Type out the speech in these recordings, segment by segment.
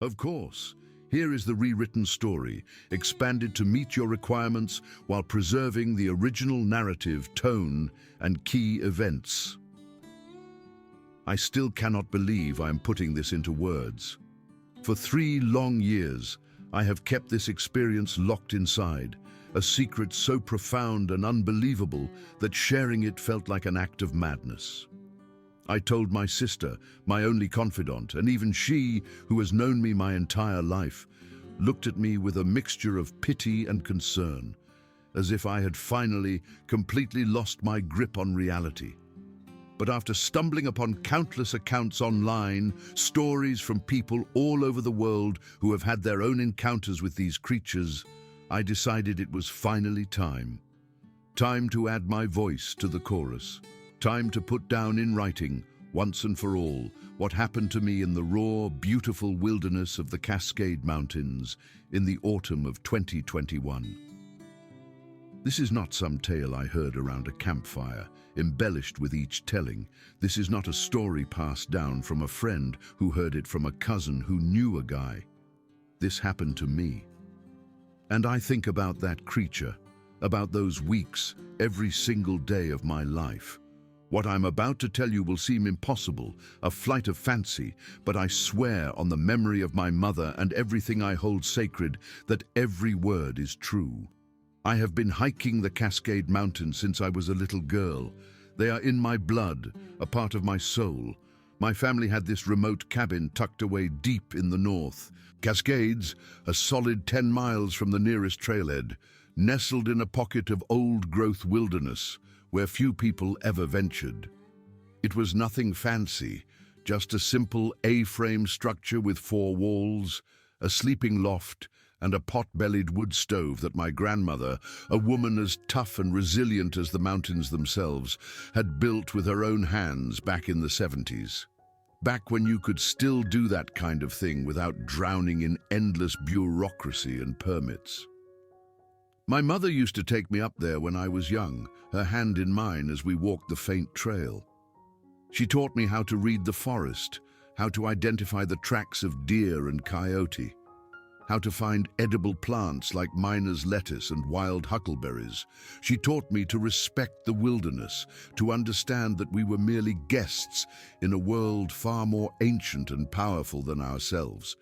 Of course. Here is the rewritten story, expanded to meet your requirements while preserving the original narrative, tone, and key events. I still cannot believe I am putting this into words. For 3 long years, I have kept this experience locked inside, a secret so profound and unbelievable that sharing it felt like an act of madness. I told my sister, my only confidant, and even she, who has known me my entire life, looked at me with a mixture of pity and concern, as if I had finally, completely lost my grip on reality. But after stumbling upon countless accounts online, stories from people all over the world who have had their own encounters with these creatures, I decided it was finally time. Time to add my voice to the chorus. Time to put down in writing, once and for all, what happened to me in the raw, beautiful wilderness of the Cascade Mountains in the autumn of 2021. This is not some tale I heard around a campfire, embellished with each telling. This is not a story passed down from a friend who heard it from a cousin who knew a guy. This happened to me. And I think about that creature, about those weeks, every single day of my life. What I'm about to tell you will seem impossible, a flight of fancy, but I swear on the memory of my mother and everything I hold sacred that every word is true. I have been hiking the Cascade Mountains since I was a little girl. They are in my blood, a part of my soul. My family had this remote cabin tucked away deep in the north. Cascades, a solid 10 miles from the nearest trailhead, nestled in a pocket of old-growth wilderness where few people ever ventured. It was nothing fancy, just a simple A-frame structure with 4 walls, a sleeping loft, and a pot-bellied wood stove that my grandmother, a woman as tough and resilient as the mountains themselves, had built with her own hands back in the 70s. Back when you could still do that kind of thing without drowning in endless bureaucracy and permits. My mother used to take me up there when I was young, her hand in mine as we walked the faint trail. She taught me how to read the forest, how to identify the tracks of deer and coyote, how to find edible plants like miner's lettuce and wild huckleberries. She taught me to respect the wilderness, to understand that we were merely guests in a world far more ancient and powerful than ourselves.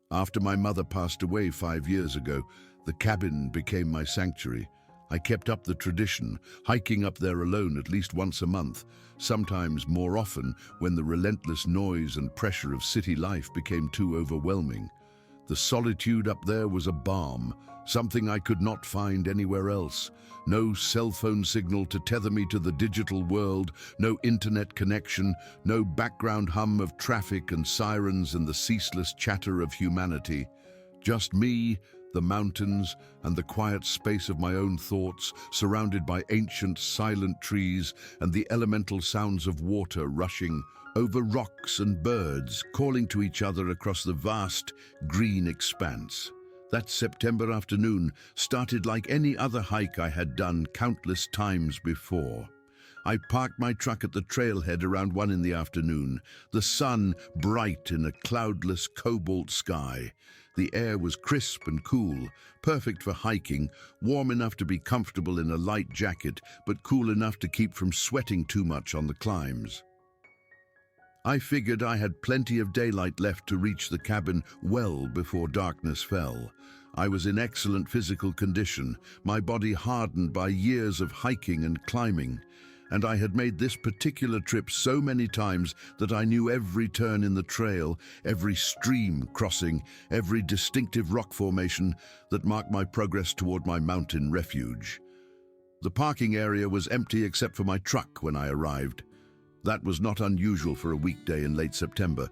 After my mother passed away 5 years ago, the cabin became my sanctuary. I kept up the tradition, hiking up there alone at least once a month, sometimes more often when the relentless noise and pressure of city life became too overwhelming. The solitude up there was a balm, something I could not find anywhere else. No cell phone signal to tether me to the digital world, no internet connection, no background hum of traffic and sirens and the ceaseless chatter of humanity. Just me, the mountains, and the quiet space of my own thoughts, surrounded by ancient, silent trees and the elemental sounds of water rushing over rocks and birds calling to each other across the vast, green expanse. That September afternoon started like any other hike I had done countless times before. I parked my truck at the trailhead around 1 in the afternoon, the sun bright in a cloudless cobalt sky. The air was crisp and cool, perfect for hiking, warm enough to be comfortable in a light jacket, but cool enough to keep from sweating too much on the climbs. I figured I had plenty of daylight left to reach the cabin well before darkness fell. I was in excellent physical condition, my body hardened by years of hiking and climbing, and I had made this particular trip so many times that I knew every turn in the trail, every stream crossing, every distinctive rock formation that marked my progress toward my mountain refuge. The parking area was empty except for my truck when I arrived. That was not unusual for a weekday in late September.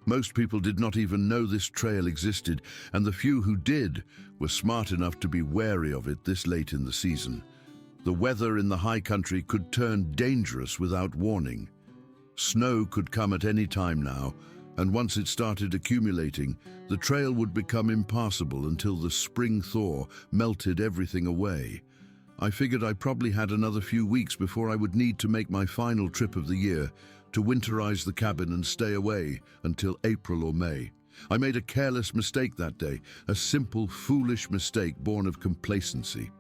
Most people did not even know this trail existed, and the few who did were smart enough to be wary of it this late in the season. The weather in the high country could turn dangerous without warning. Snow could come at any time now, and once it started accumulating, the trail would become impassable until the spring thaw melted everything away. I figured I probably had another few weeks before I would need to make my final trip of the year, to winterize the cabin and stay away until April or May. I made a careless mistake that day, a simple, foolish mistake born of complacency.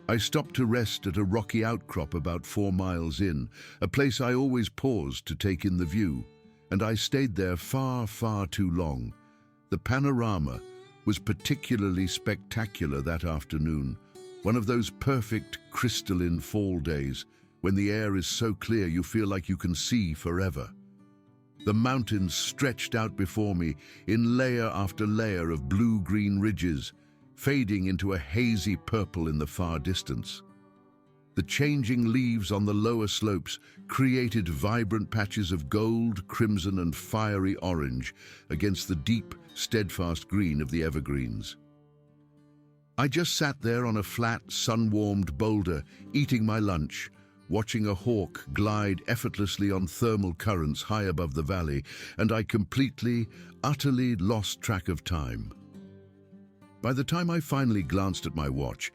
I stopped to rest at a rocky outcrop about 4 miles in, a place I always paused to take in the view, and I stayed there far, far too long. The panorama was particularly spectacular that afternoon, one of those perfect crystalline fall days when the air is so clear you feel like you can see forever. The mountains stretched out before me in layer after layer of blue-green ridges, fading into a hazy purple in the far distance. The changing leaves on the lower slopes created vibrant patches of gold, crimson, and fiery orange against the deep, steadfast green of the evergreens. I just sat there on a flat, sun-warmed boulder, eating my lunch, watching a hawk glide effortlessly on thermal currents high above the valley, and I completely, utterly lost track of time. By the time I finally glanced at my watch,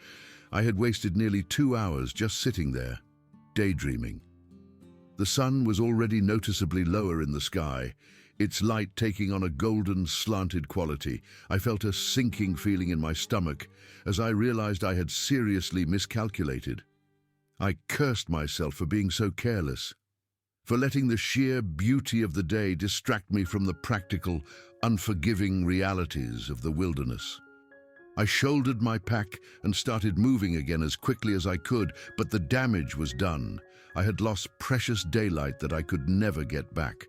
I had wasted nearly 2 hours just sitting there, daydreaming. The sun was already noticeably lower in the sky, its light taking on a golden, slanted quality. I felt a sinking feeling in my stomach as I realized I had seriously miscalculated. I cursed myself for being so careless, for letting the sheer beauty of the day distract me from the practical, unforgiving realities of the wilderness. I shouldered my pack and started moving again as quickly as I could, but the damage was done. I had lost precious daylight that I could never get back.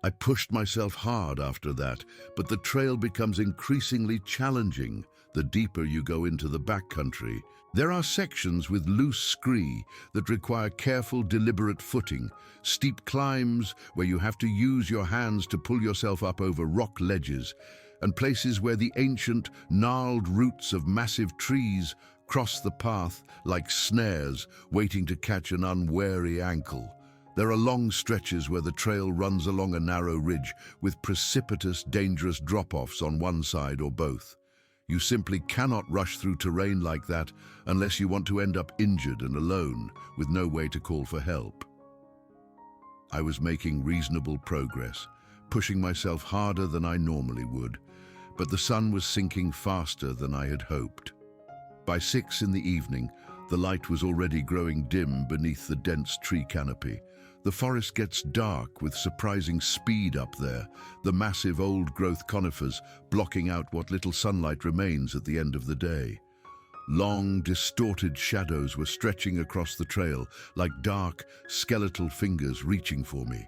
I pushed myself hard after that, but the trail becomes increasingly challenging the deeper you go into the backcountry. There are sections with loose scree that require careful, deliberate footing, steep climbs where you have to use your hands to pull yourself up over rock ledges, and places where the ancient, gnarled roots of massive trees cross the path like snares waiting to catch an unwary ankle. There are long stretches where the trail runs along a narrow ridge with precipitous, dangerous drop-offs on one side or both. You simply cannot rush through terrain like that unless you want to end up injured and alone with no way to call for help. I was making reasonable progress, pushing myself harder than I normally would, but the sun was sinking faster than I had hoped. By 6 in the evening, the light was already growing dim beneath the dense tree canopy. The forest gets dark with surprising speed up there, the massive old-growth conifers blocking out what little sunlight remains at the end of the day. Long, distorted shadows were stretching across the trail like dark, skeletal fingers reaching for me.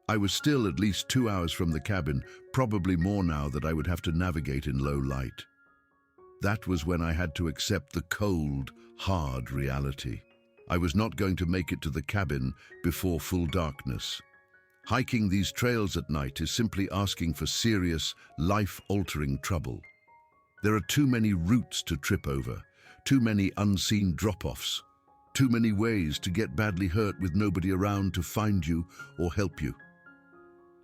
I was still at least 2 hours from the cabin, probably more now that I would have to navigate in low light. That was when I had to accept the cold, hard reality. I was not going to make it to the cabin before full darkness. Hiking these trails at night is simply asking for serious, life-altering trouble. There are too many routes to trip over, too many unseen drop-offs, too many ways to get badly hurt with nobody around to find you or help you.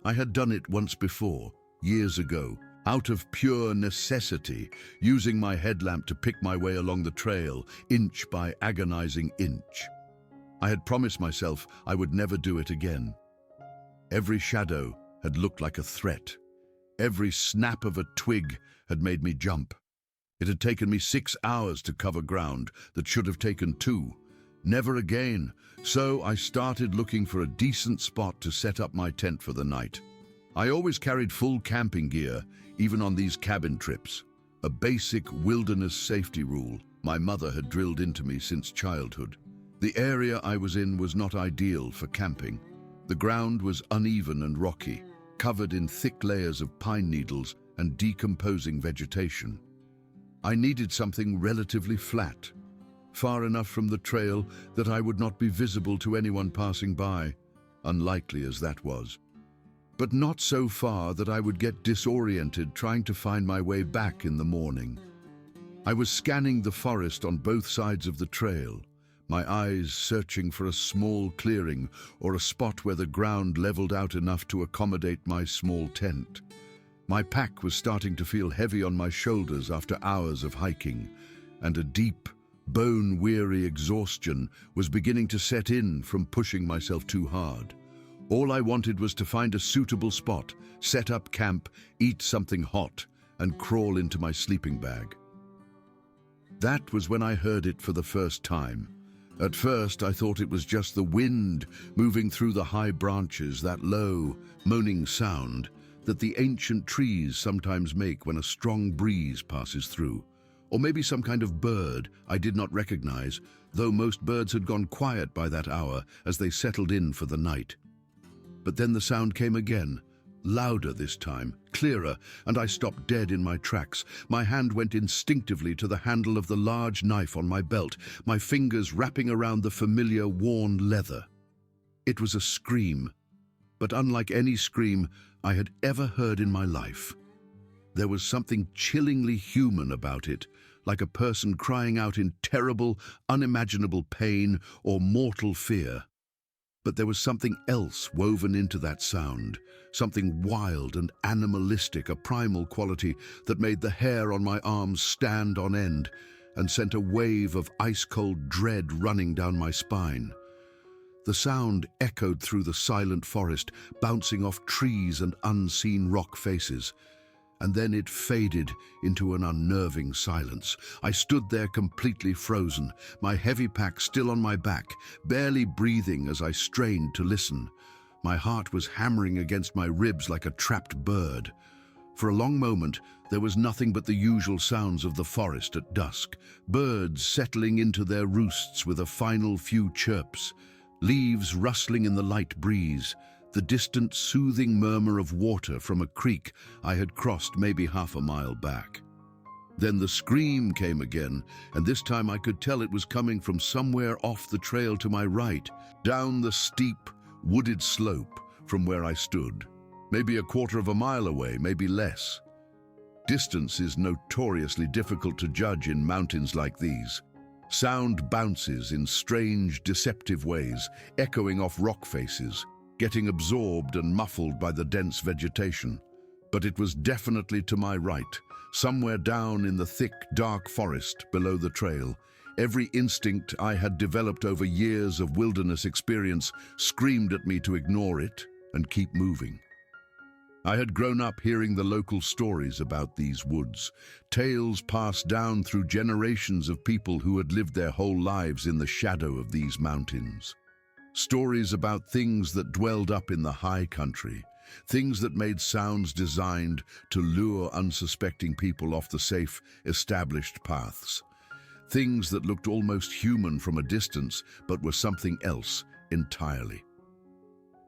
I had done it once before, years ago, out of pure necessity, using my headlamp to pick my way along the trail, inch by agonizing inch. I had promised myself I would never do it again. Every shadow had looked like a threat. Every snap of a twig had made me jump. It had taken me 6 hours to cover ground that should have taken 2. Never again. So I started looking for a decent spot to set up my tent for the night. I always carried full camping gear, even on these cabin trips, a basic wilderness safety rule my mother had drilled into me since childhood. The area I was in was not ideal for camping. The ground was uneven and rocky, covered in thick layers of pine needles and decomposing vegetation. I needed something relatively flat, far enough from the trail that I would not be visible to anyone passing by, unlikely as that was, but not so far that I would get disoriented trying to find my way back in the morning. I was scanning the forest on both sides of the trail, my eyes searching for a small clearing or a spot where the ground leveled out enough to accommodate my small tent. My pack was starting to feel heavy on my shoulders after hours of hiking, and a deep, bone-weary exhaustion was beginning to set in from pushing myself too hard. All I wanted was to find a suitable spot, set up camp, eat something hot, and crawl into my sleeping bag. That was when I heard it for the first time. At first, I thought it was just the wind moving through the high branches, that low, moaning sound that the ancient trees sometimes make when a strong breeze passes through. Or maybe some kind of bird I did not recognize, though most birds had gone quiet by that hour as they settled in for the night. But then the sound came again, louder this time, clearer, and I stopped dead in my tracks. My hand went instinctively to the handle of the large knife on my belt, my fingers wrapping around the familiar worn leather. It was a scream, but unlike any scream I had ever heard in my life. There was something chillingly human about it, like a person crying out in terrible, unimaginable pain or mortal fear. But there was something else woven into that sound, something wild and animalistic, a primal quality that made the hair on my arms stand on end and sent a wave of ice-cold dread running down my spine. The sound echoed through the silent forest, bouncing off trees and unseen rock faces. And then it faded into an unnerving silence. I stood there completely frozen, my heavy pack still on my back, barely breathing as I strained to listen. My heart was hammering against my ribs like a trapped bird. For a long moment, there was nothing but the usual sounds of the forest at dusk, birds settling into their roosts with a final few chirps, leaves rustling in the light breeze, the distant soothing murmur of water from a creek I had crossed maybe half a mile back. Then the scream came again, and this time I could tell it was coming from somewhere off the trail to my right, down the steep, wooded slope from where I stood. Maybe a quarter of a mile away, maybe less. Distance is notoriously difficult to judge in mountains like these. Sound bounces in strange, deceptive ways, echoing off rock faces, getting absorbed and muffled by the dense vegetation. But it was definitely to my right, somewhere down in the thick, dark forest below the trail. Every instinct I had developed over years of wilderness experience screamed at me to ignore it and keep moving. I had grown up hearing the local stories about these woods, tales passed down through generations of people who had lived their whole lives in the shadow of these mountains. Stories about things that dwelled up in the high country, things that made sounds designed to lure unsuspecting people off the safe, established paths. Things that looked almost human from a distance, but were something else entirely.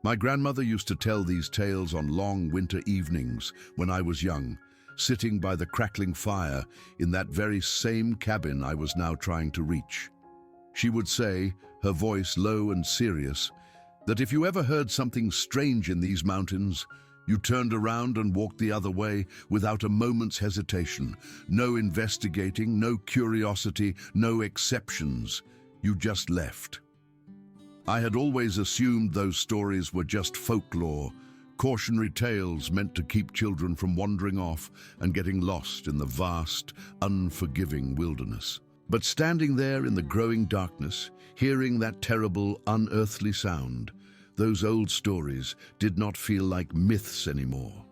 My grandmother used to tell these tales on long winter evenings when I was young, sitting by the crackling fire in that very same cabin I was now trying to reach. She would say, her voice low and serious, that if you ever heard something strange in these mountains, you turned around and walked the other way without a moment's hesitation. No investigating, no curiosity, no exceptions. You just left. I had always assumed those stories were just folklore, cautionary tales meant to keep children from wandering off and getting lost in the vast, unforgiving wilderness. But standing there in the growing darkness, hearing that terrible, unearthly sound, those old stories did not feel like myths anymore.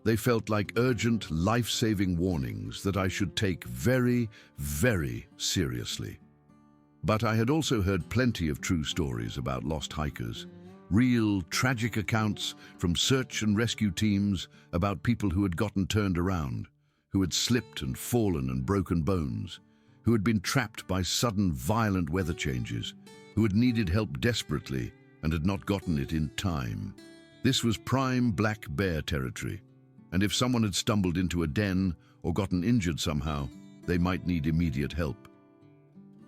They felt like urgent, life-saving warnings that I should take very, very seriously. But I had also heard plenty of true stories about lost hikers, real, tragic accounts from search and rescue teams about people who had gotten turned around, who had slipped and fallen and broken bones, who had been trapped by sudden, violent weather changes, who had needed help desperately and had not gotten it in time. This was prime black bear territory, and if someone had stumbled into a den or gotten injured somehow, they might need immediate help.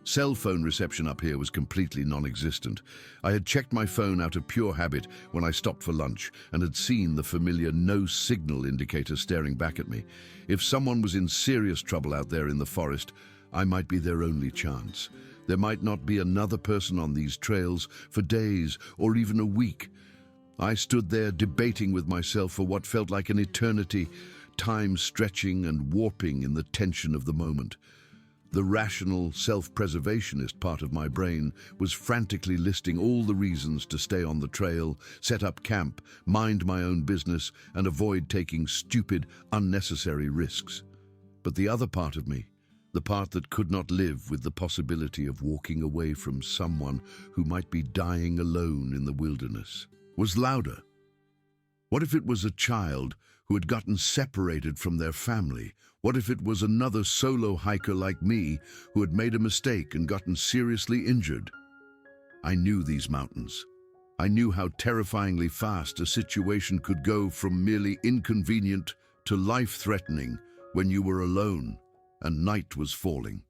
Cell phone reception up here was completely non-existent. I had checked my phone out of pure habit when I stopped for lunch and had seen the familiar no signal indicator staring back at me. If someone was in serious trouble out there in the forest, I might be their only chance. There might not be another person on these trails for days or even a week. I stood there debating with myself for what felt like an eternity, time stretching and warping in the tension of the moment. The rational, self-preservationist part of my brain was frantically listing all the reasons to stay on the trail, set up camp, mind my own business, and avoid taking stupid, unnecessary risks. But the other part of me, the part that could not live with the possibility of walking away from someone who might be dying alone in the wilderness, was louder. What if it was a child who had gotten separated from their family? What if it was another solo hiker like me who had made a mistake and gotten seriously injured? I knew these mountains. I knew how terrifyingly fast a situation could go from merely inconvenient to life-threatening when you were alone and night was falling.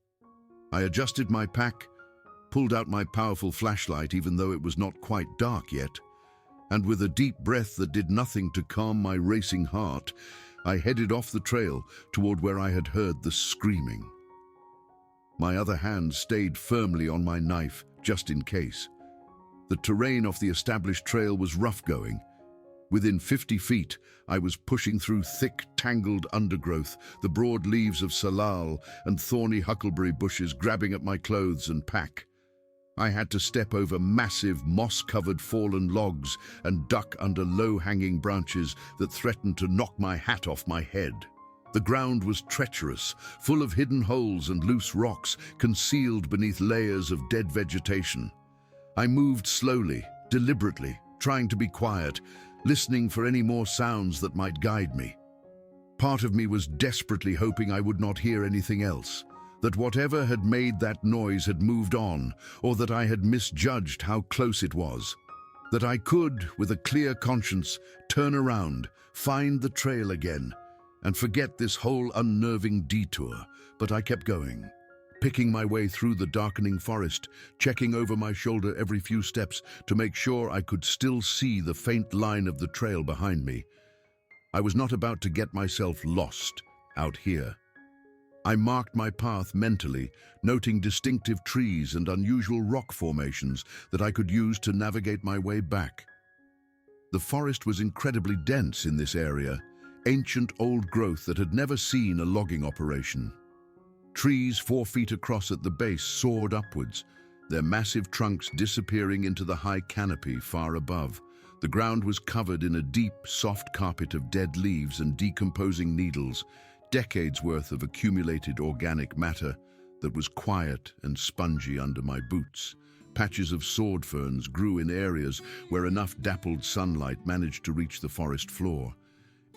I adjusted my pack, pulled out my powerful flashlight even though it was not quite dark yet, and with a deep breath that did nothing to calm my racing heart, I headed off the trail toward where I had heard the screaming. My other hand stayed firmly on my knife, just in case. The terrain off the established trail was rough going. Within 50 feet, I was pushing through thick, tangled undergrowth, the broad leaves of salal and thorny huckleberry bushes grabbing at my clothes and pack. I had to step over massive, moss-covered fallen logs and duck under low-hanging branches that threatened to knock my hat off my head. The ground was treacherous, full of hidden holes and loose rocks concealed beneath layers of dead vegetation. I moved slowly, deliberately, trying to be quiet, listening for any more sounds that might guide me. Part of me was desperately hoping I would not hear anything else, that whatever had made that noise had moved on, or that I had misjudged how close it was. That I could, with a clear conscience, turn around, find the trail again, and forget this whole unnerving detour. But I kept going, picking my way through the darkening forest, checking over my shoulder every few steps to make sure I could still see the faint line of the trail behind me. I was not about to get myself lost out here. I marked my path mentally, noting distinctive trees and unusual rock formations that I could use to navigate my way back. The forest was incredibly dense in this area, ancient old growth that had never seen a logging operation. Trees 4 feet across at the base soared upwards, their massive trunks disappearing into the high canopy far above. The ground was covered in a deep, soft carpet of dead leaves and decomposing needles, decades worth of accumulated organic matter that was quiet and spongy under my boots. Patches of sword ferns grew in areas where enough dappled sunlight managed to reach the forest floor.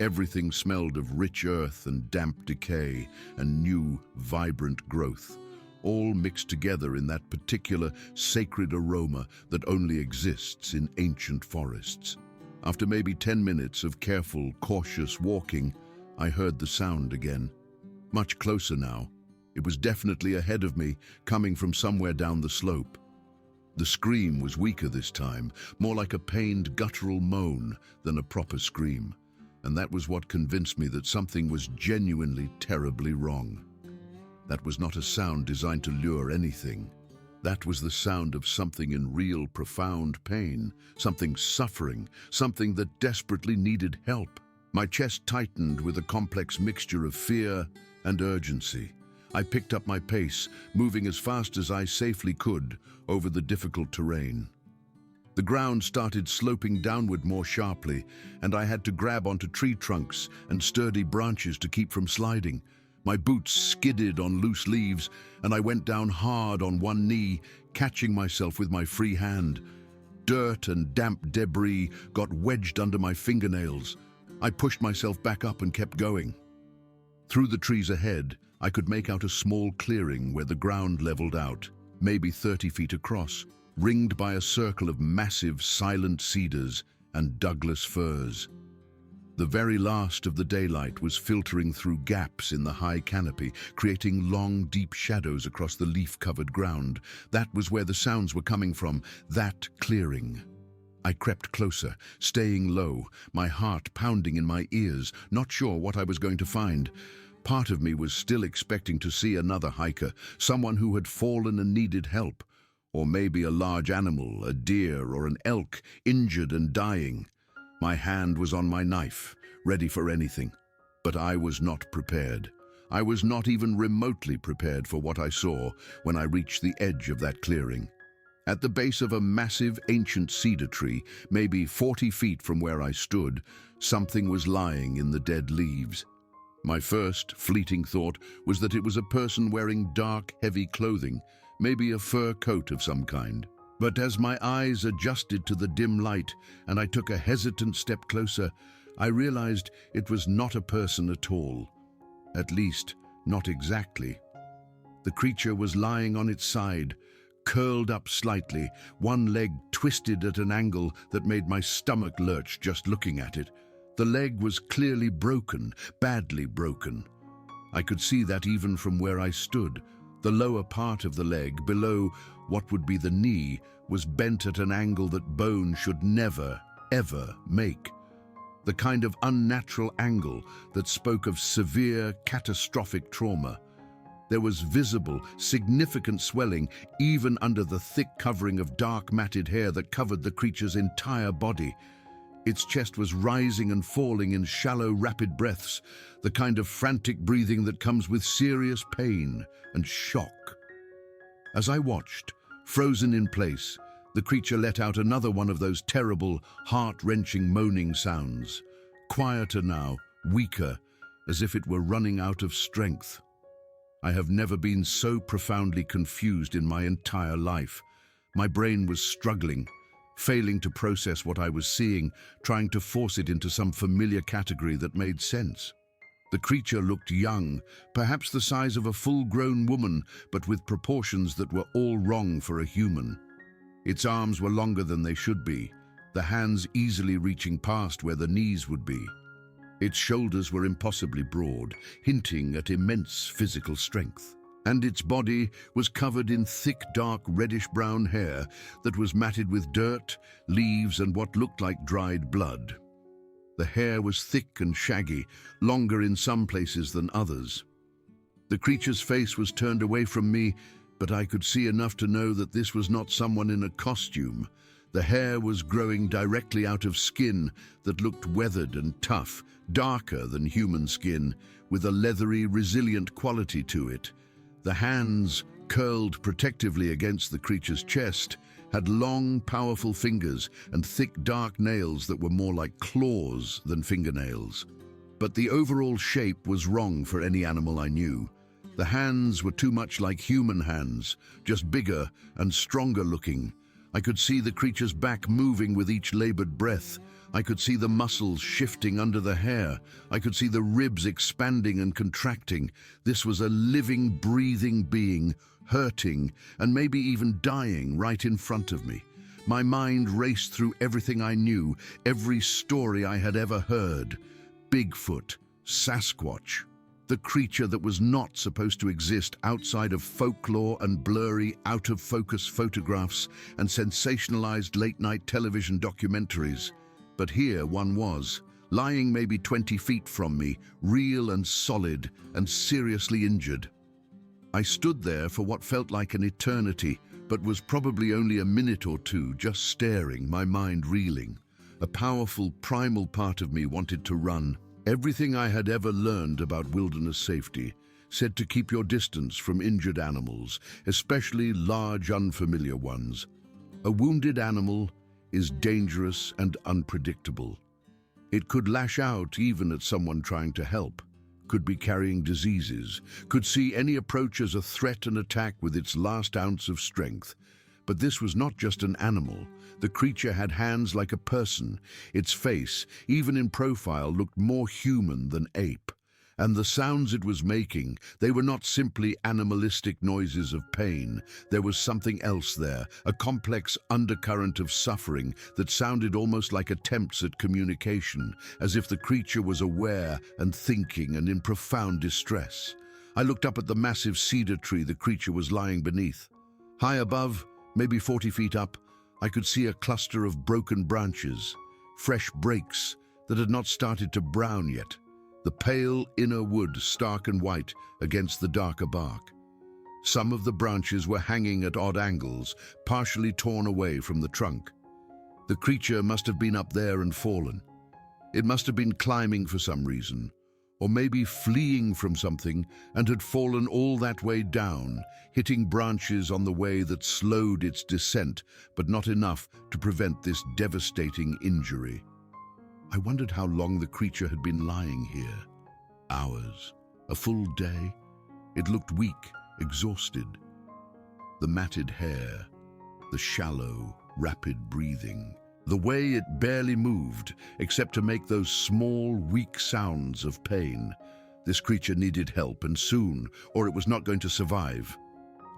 Everything smelled of rich earth and damp decay and new, vibrant growth, all mixed together in that particular sacred aroma that only exists in ancient forests. After maybe 10 minutes of careful, cautious walking, I heard the sound again. Much closer now. It was definitely ahead of me, coming from somewhere down the slope. The scream was weaker this time, more like a pained, guttural moan than a proper scream. And that was what convinced me that something was genuinely terribly wrong. That was not a sound designed to lure anything. That was the sound of something in real, profound pain, something suffering, something that desperately needed help. My chest tightened with a complex mixture of fear and urgency. I picked up my pace, moving as fast as I safely could over the difficult terrain. The ground started sloping downward more sharply, and I had to grab onto tree trunks and sturdy branches to keep from sliding. My boots skidded on loose leaves, and I went down hard on one knee, catching myself with my free hand. Dirt and damp debris got wedged under my fingernails. I pushed myself back up and kept going. Through the trees ahead, I could make out a small clearing where the ground leveled out, maybe 30 feet across, ringed by a circle of massive, silent cedars and Douglas firs. The very last of the daylight was filtering through gaps in the high canopy, creating long, deep shadows across the leaf-covered ground. That was where the sounds were coming from, that clearing. I crept closer, staying low, my heart pounding in my ears, not sure what I was going to find. Part of me was still expecting to see another hiker, someone who had fallen and needed help. Or maybe a large animal, a deer or an elk, injured and dying. My hand was on my knife, ready for anything. But I was not prepared. I was not even remotely prepared for what I saw when I reached the edge of that clearing. At the base of a massive ancient cedar tree, maybe 40 feet from where I stood, something was lying in the dead leaves. My first fleeting thought was that it was a person wearing dark, heavy clothing, maybe a fur coat of some kind. But as my eyes adjusted to the dim light and I took a hesitant step closer, I realized it was not a person at all. At least, not exactly. The creature was lying on its side, curled up slightly, one leg twisted at an angle that made my stomach lurch just looking at it. The leg was clearly broken, badly broken. I could see that even from where I stood. The lower part of the leg, below what would be the knee, was bent at an angle that bone should never, ever make. The kind of unnatural angle that spoke of severe, catastrophic trauma. There was visible, significant swelling even under the thick covering of dark matted hair that covered the creature's entire body. Its chest was rising and falling in shallow, rapid breaths, the kind of frantic breathing that comes with serious pain and shock. As I watched, frozen in place, the creature let out another one of those terrible, heart-wrenching moaning sounds. Quieter now, weaker, as if it were running out of strength. I have never been so profoundly confused in my entire life. My brain was struggling, failing to process what I was seeing, trying to force it into some familiar category that made sense. The creature looked young, perhaps the size of a full-grown woman, but with proportions that were all wrong for a human. Its arms were longer than they should be, the hands easily reaching past where the knees would be. Its shoulders were impossibly broad, hinting at immense physical strength. And its body was covered in thick, dark, reddish-brown hair that was matted with dirt, leaves, and what looked like dried blood. The hair was thick and shaggy, longer in some places than others. The creature's face was turned away from me, but I could see enough to know that this was not someone in a costume. The hair was growing directly out of skin that looked weathered and tough, darker than human skin, with a leathery, resilient quality to it. The hands, curled protectively against the creature's chest, had long, powerful fingers and thick, dark nails that were more like claws than fingernails. But the overall shape was wrong for any animal I knew. The hands were too much like human hands, just bigger and stronger looking. I could see the creature's back moving with each labored breath. I could see the muscles shifting under the hair. I could see the ribs expanding and contracting. This was a living, breathing being, hurting and maybe even dying right in front of me. My mind raced through everything I knew, every story I had ever heard. Bigfoot, Sasquatch, the creature that was not supposed to exist outside of folklore and blurry, out-of-focus photographs and sensationalized late-night television documentaries. But here one was, lying maybe 20 feet from me, real and solid and seriously injured. I stood there for what felt like an eternity, but was probably only a minute or two, just staring, my mind reeling. A powerful, primal part of me wanted to run. Everything I had ever learned about wilderness safety said to keep your distance from injured animals, especially large, unfamiliar ones. A wounded animal is dangerous and unpredictable. It could lash out even at someone trying to help, could be carrying diseases, could see any approach as a threat and attack with its last ounce of strength. But this was not just an animal. The creature had hands like a person. Its face, even in profile, looked more human than ape. And the sounds it was making, they were not simply animalistic noises of pain. There was something else there, a complex undercurrent of suffering that sounded almost like attempts at communication, as if the creature was aware and thinking and in profound distress. I looked up at the massive cedar tree the creature was lying beneath. High above, maybe 40 feet up, I could see a cluster of broken branches, fresh breaks that had not started to brown yet. The pale inner wood stark and white against the darker bark. Some of the branches were hanging at odd angles, partially torn away from the trunk. The creature must have been up there and fallen. It must have been climbing for some reason, or maybe fleeing from something and had fallen all that way down, hitting branches on the way that slowed its descent, but not enough to prevent this devastating injury. I wondered how long the creature had been lying here. Hours, a full day. It looked weak, exhausted. The matted hair, the shallow, rapid breathing, the way it barely moved, except to make those small, weak sounds of pain. This creature needed help, and soon, or it was not going to survive.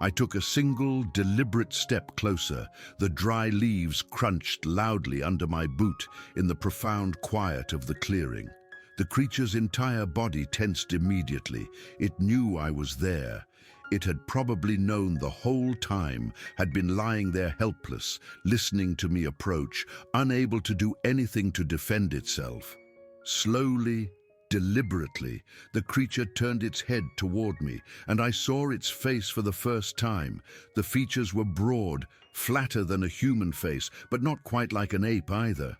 I took a single, deliberate step closer. The dry leaves crunched loudly under my boot in the profound quiet of the clearing. The creature's entire body tensed immediately. It knew I was there. It had probably known the whole time, had been lying there helpless, listening to me approach, unable to do anything to defend itself. Slowly, deliberately, the creature turned its head toward me, and I saw its face for the first time. The features were broad, flatter than a human face, but not quite like an ape either.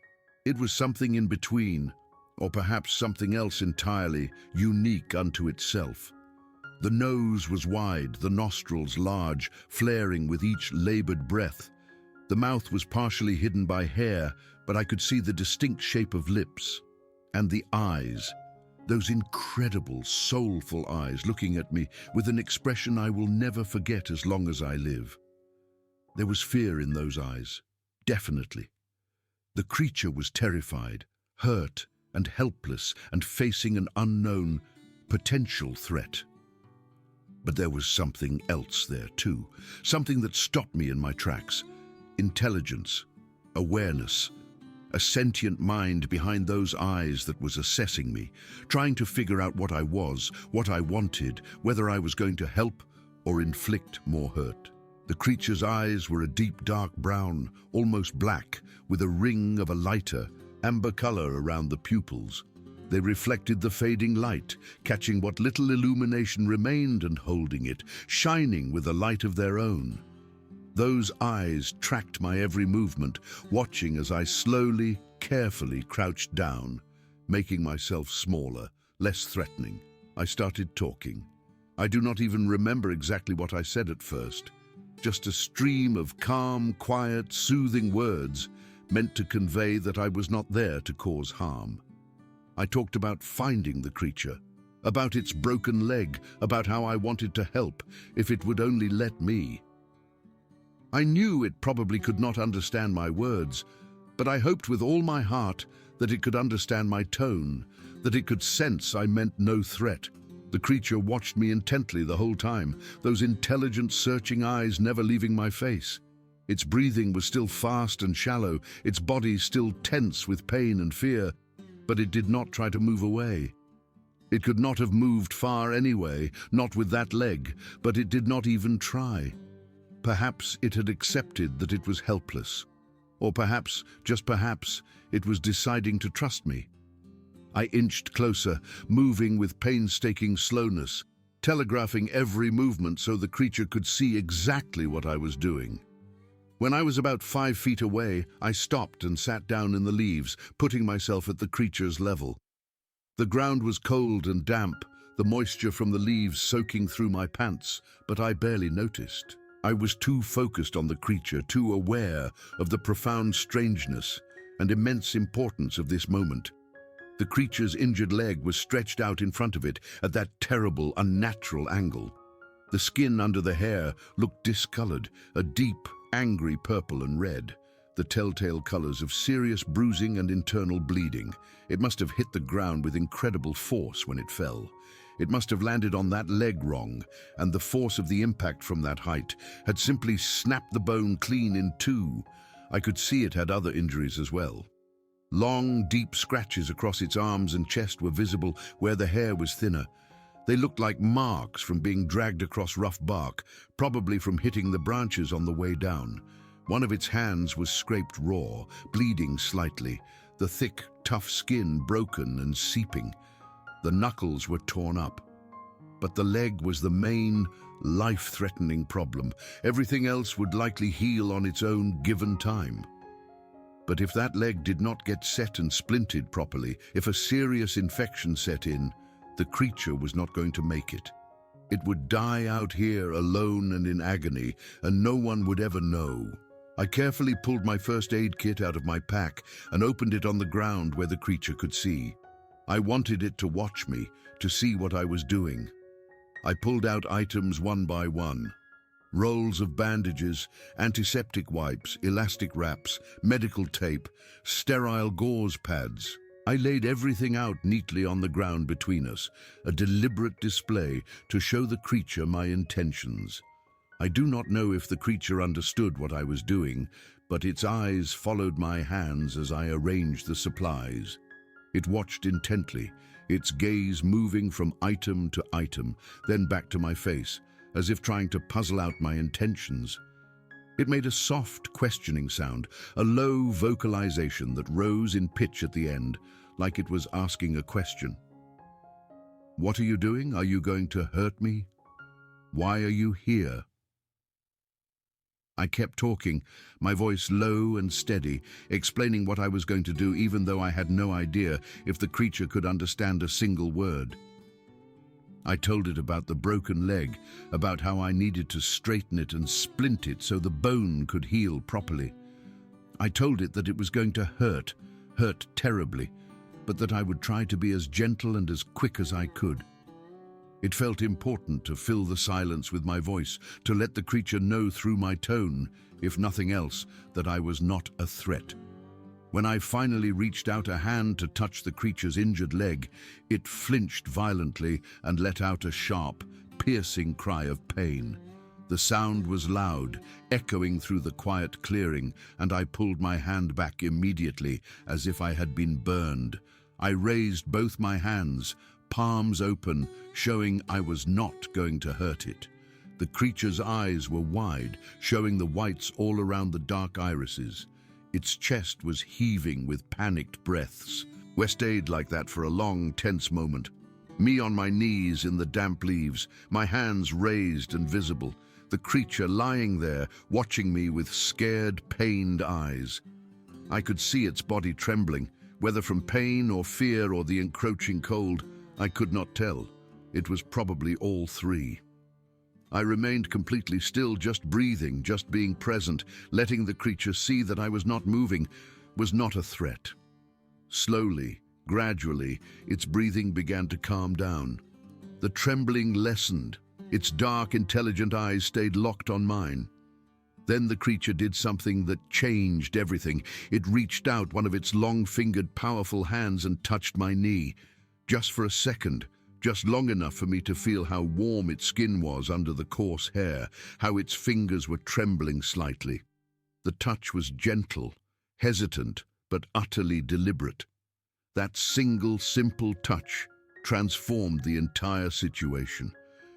It was something in between, or perhaps something else entirely, unique unto itself. The nose was wide, the nostrils large, flaring with each labored breath. The mouth was partially hidden by hair, but I could see the distinct shape of lips. And the eyes, those incredible, soulful eyes looking at me with an expression I will never forget as long as I live. There was fear in those eyes, definitely. The creature was terrified, hurt and helpless, and facing an unknown, potential threat. But there was something else there too, something that stopped me in my tracks. Intelligence, awareness, a sentient mind behind those eyes that was assessing me, trying to figure out what I was, what I wanted, whether I was going to help or inflict more hurt. The creature's eyes were a deep dark brown, almost black, with a ring of a lighter, amber color around the pupils. They reflected the fading light, catching what little illumination remained and holding it, shining with a light of their own. Those eyes tracked my every movement, watching as I slowly, carefully crouched down, making myself smaller, less threatening. I started talking. I do not even remember exactly what I said at first. Just a stream of calm, quiet, soothing words meant to convey that I was not there to cause harm. I talked about finding the creature, about its broken leg, about how I wanted to help if it would only let me. I knew it probably could not understand my words, but I hoped with all my heart that it could understand my tone, that it could sense I meant no threat. The creature watched me intently the whole time, those intelligent, searching eyes never leaving my face. Its breathing was still fast and shallow, its body still tense with pain and fear, but it did not try to move away. It could not have moved far anyway, not with that leg, but it did not even try. Perhaps it had accepted that it was helpless, or perhaps, just perhaps, it was deciding to trust me. I inched closer, moving with painstaking slowness, telegraphing every movement so the creature could see exactly what I was doing. When I was about 5 feet away, I stopped and sat down in the leaves, putting myself at the creature's level. The ground was cold and damp, the moisture from the leaves soaking through my pants, but I barely noticed. I was too focused on the creature, too aware of the profound strangeness and immense importance of this moment. The creature's injured leg was stretched out in front of it at that terrible, unnatural angle. The skin under the hair looked discolored, a deep, angry purple and red, the telltale colors of serious bruising and internal bleeding. It must have hit the ground with incredible force when it fell. It must have landed on that leg wrong, and the force of the impact from that height had simply snapped the bone clean in two. I could see it had other injuries as well. Long, deep scratches across its arms and chest were visible where the hair was thinner. They looked like marks from being dragged across rough bark, probably from hitting the branches on the way down. One of its hands was scraped raw, bleeding slightly, the thick, tough skin broken and seeping. The knuckles were torn up. But the leg was the main, life-threatening problem. Everything else would likely heal on its own given time. But if that leg did not get set and splinted properly, if a serious infection set in, The creature was not going to make it. It would die out here alone and in agony, and no one would ever know. I carefully pulled my first aid kit out of my pack and opened it on the ground where the creature could see. I wanted it to watch me, to see what I was doing. I pulled out items one by one. Rolls of bandages, antiseptic wipes, elastic wraps, medical tape, sterile gauze pads. I laid everything out neatly on the ground between us, a deliberate display to show the creature my intentions. I do not know if the creature understood what I was doing, but its eyes followed my hands as I arranged the supplies. It watched intently, its gaze moving from item to item, then back to my face, as if trying to puzzle out my intentions. It made a soft, questioning sound, a low vocalization that rose in pitch at the end, like it was asking a question. "What are you doing? Are you going to hurt me? Why are you here?" I kept talking, my voice low and steady, explaining what I was going to do even though I had no idea if the creature could understand a single word. I told it about the broken leg, about how I needed to straighten it and splint it so the bone could heal properly. I told it that it was going to hurt terribly, but that I would try to be as gentle and as quick as I could. It felt important to fill the silence with my voice, to let the creature know through my tone, if nothing else, that I was not a threat. When I finally reached out a hand to touch the creature's injured leg, it flinched violently and let out a sharp, piercing cry of pain. The sound was loud, echoing through the quiet clearing, and I pulled my hand back immediately, as if I had been burned. I raised both my hands, palms open, showing I was not going to hurt it. The creature's eyes were wide, showing the whites all around the dark irises. Its chest was heaving with panicked breaths. We stayed like that for a long, tense moment. Me on my knees in the damp leaves, my hands raised and visible. The creature lying there, watching me with scared, pained eyes. I could see its body trembling, whether from pain or fear or the encroaching cold. I could not tell. It was probably all three. I remained completely still, just breathing, just being present, letting the creature see that I was not moving, was not a threat. Slowly, gradually, its breathing began to calm down. The trembling lessened. Its dark, intelligent eyes stayed locked on mine. Then the creature did something that changed everything. It reached out one of its long-fingered, powerful hands and touched my knee. Just for a second, just long enough for me to feel how warm its skin was under the coarse hair, how its fingers were trembling slightly. The touch was gentle, hesitant, but utterly deliberate. That single, simple touch transformed the entire situation.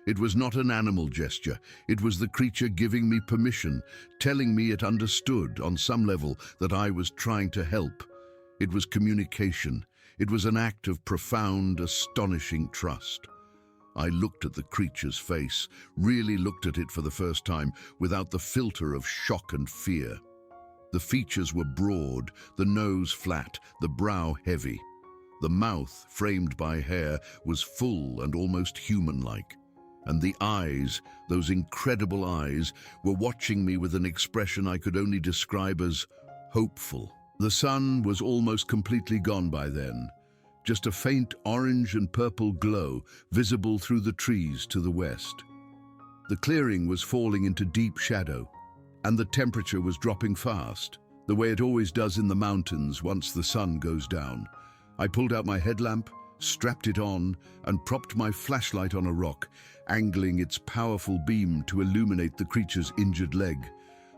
It was not an animal gesture. It was the creature giving me permission, telling me it understood on some level that I was trying to help. It was communication. It was an act of profound, astonishing trust. I looked at the creature's face, really looked at it for the first time, without the filter of shock and fear. The features were broad, the nose flat, the brow heavy. The mouth, framed by hair, was full and almost human-like. And the eyes, those incredible eyes, were watching me with an expression I could only describe as hopeful. The sun was almost completely gone by then, just a faint orange and purple glow visible through the trees to the west. The clearing was falling into deep shadow, and the temperature was dropping fast, the way it always does in the mountains once the sun goes down. I pulled out my headlamp, strapped it on, and propped my flashlight on a rock, angling its powerful beam to illuminate the creature's injured leg.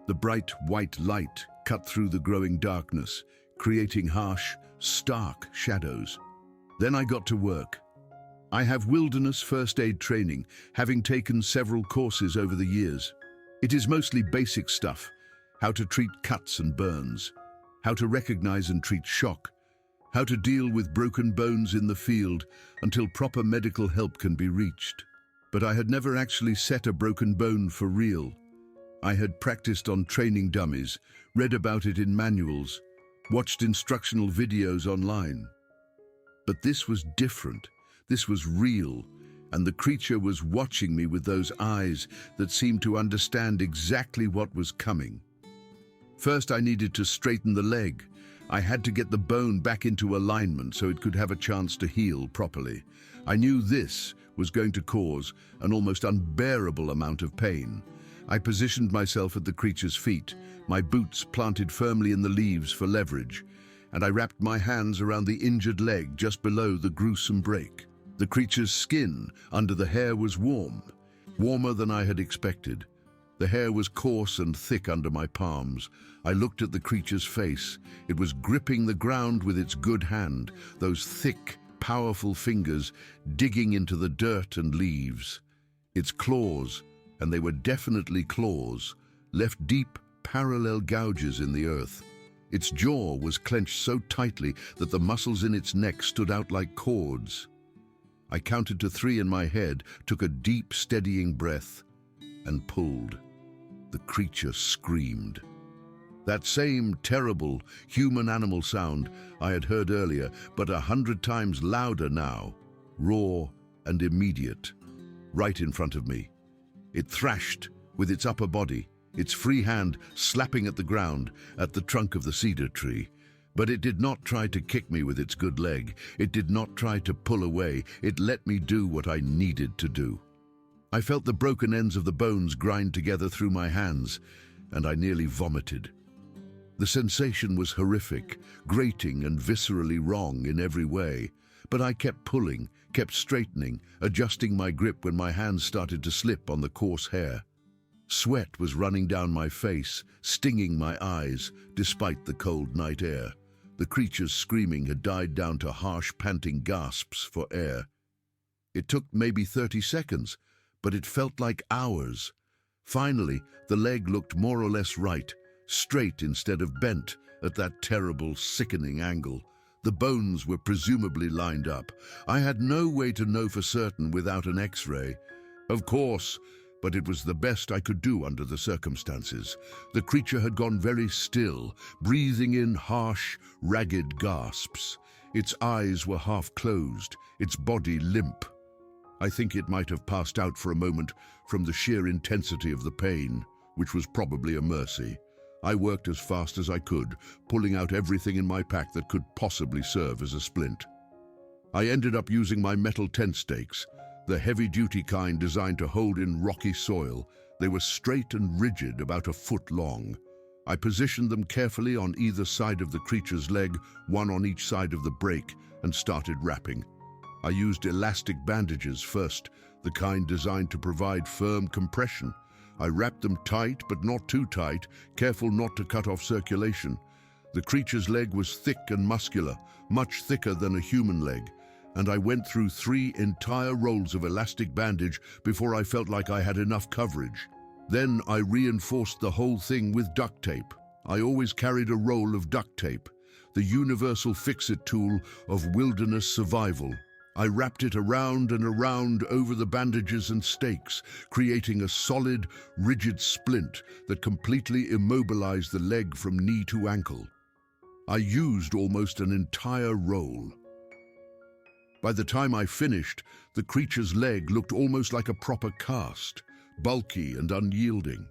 The bright white light cut through the growing darkness, creating harsh, stark shadows. Then I got to work. I have wilderness first aid training, having taken several courses over the years. It is mostly basic stuff: how to treat cuts and burns, how to recognize and treat shock, how to deal with broken bones in the field until proper medical help can be reached. But I had never actually set a broken bone for real. I had practiced on training dummies, read about it in manuals, watched instructional videos online. But this was different. This was real, and the creature was watching me with those eyes that seemed to understand exactly what was coming. First, I needed to straighten the leg. I had to get the bone back into alignment so it could have a chance to heal properly. I knew this was going to cause an almost unbearable amount of pain. I positioned myself at the creature's feet, my boots planted firmly in the leaves for leverage, and I wrapped my hands around the injured leg just below the gruesome break. The creature's skin under the hair was warm, warmer than I had expected. The hair was coarse and thick under my palms. I looked at the creature's face. It was gripping the ground with its good hand, those thick, powerful fingers digging into the dirt and leaves. Its claws, and they were definitely claws, left deep, parallel gouges in the earth. Its jaw was clenched so tightly that the muscles in its neck stood out like cords. I counted to 3 in my head, took a deep, steadying breath, and pulled. The creature screamed. That same terrible human-animal sound I had heard earlier, but 100 times louder now, raw and immediate, right in front of me. It thrashed with its upper body, its free hand slapping at the ground, at the trunk of the cedar tree. But it did not try to kick me with its good leg. It did not try to pull away. It let me do what I needed to do. I felt the broken ends of the bones grind together through my hands, and I nearly vomited. The sensation was horrific, grating and viscerally wrong in every way, but I kept pulling, kept straightening, adjusting my grip when my hands started to slip on the coarse hair. Sweat was running down my face, stinging my eyes, despite the cold night air. The creature's screaming had died down to harsh, panting gasps for air. It took maybe 30 seconds, but it felt like hours. Finally, the leg looked more or less right, straight instead of bent at that terrible, sickening angle. The bones were presumably lined up. I had no way to know for certain without an X-ray. Of course, but it was the best I could do under the circumstances. The creature had gone very still, breathing in harsh, ragged gasps. Its eyes were half closed, its body limp. I think it might have passed out for a moment from the sheer intensity of the pain, which was probably a mercy. I worked as fast as I could, pulling out everything in my pack that could possibly serve as a splint. I ended up using my metal tent stakes, the heavy-duty kind designed to hold in rocky soil. They were straight and rigid, about a foot long. I positioned them carefully on either side of the creature's leg, one on each side of the break, and started wrapping. I used elastic bandages first, the kind designed to provide firm compression. I wrapped them tight, but not too tight, careful not to cut off circulation. The creature's leg was thick and muscular, much thicker than a human leg, and I went through 3 entire rolls of elastic bandage before I felt like I had enough coverage. Then I reinforced the whole thing with duct tape. I always carried a roll of duct tape, the universal fix-it tool of wilderness survival. I wrapped it around and around over the bandages and stakes, creating a solid, rigid splint that completely immobilized the leg from knee to ankle. I used almost an entire roll. By the time I finished, the creature's leg looked almost like a proper cast, bulky and unyielding.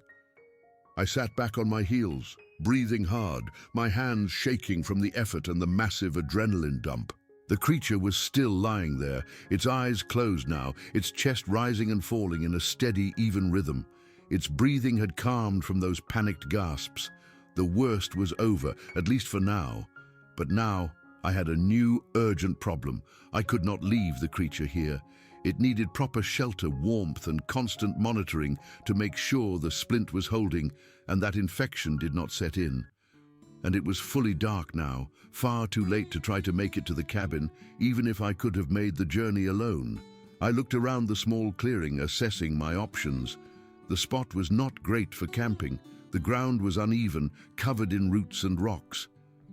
I sat back on my heels, breathing hard, my hands shaking from the effort and the massive adrenaline dump. The creature was still lying there, its eyes closed now, its chest rising and falling in a steady, even rhythm. Its breathing had calmed from those panicked gasps. The worst was over, at least for now. But now, I had a new, urgent problem. I could not leave the creature here. It needed proper shelter, warmth, and constant monitoring to make sure the splint was holding and that infection did not set in. And it was fully dark now, far too late to try to make it to the cabin, even if I could have made the journey alone. I looked around the small clearing, assessing my options. The spot was not great for camping. The ground was uneven, covered in roots and rocks.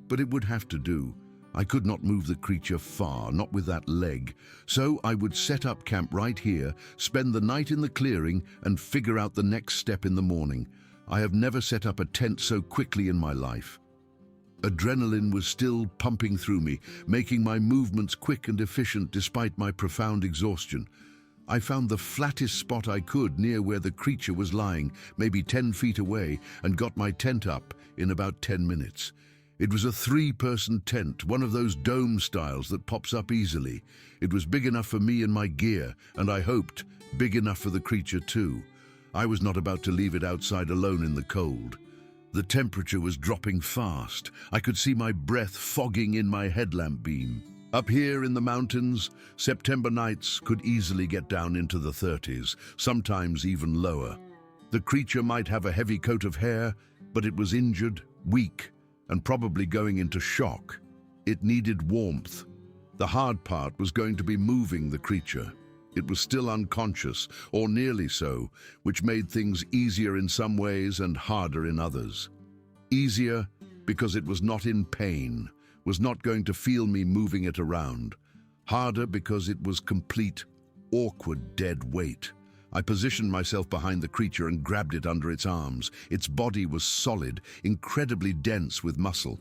But it would have to do. I could not move the creature far, not with that leg. So I would set up camp right here, spend the night in the clearing, and figure out the next step in the morning. I have never set up a tent so quickly in my life. Adrenaline was still pumping through me, making my movements quick and efficient despite my profound exhaustion. I found the flattest spot I could near where the creature was lying, maybe 10 feet away, and got my tent up in about 10 minutes. It was a 3-person tent, one of those dome styles that pops up easily. It was big enough for me and my gear, and I hoped, big enough for the creature too. I was not about to leave it outside alone in the cold. The temperature was dropping fast. I could see my breath fogging in my headlamp beam. Up here in the mountains, September nights could easily get down into the 30s, sometimes even lower. The creature might have a heavy coat of hair, but it was injured, weak, and probably going into shock. It needed warmth. The hard part was going to be moving the creature. It was still unconscious, or nearly so, which made things easier in some ways and harder in others. Easier because it was not in pain, was not going to feel me moving it around. Harder because it was complete, awkward dead weight. I positioned myself behind the creature and grabbed it under its arms. Its body was solid, incredibly dense with muscle.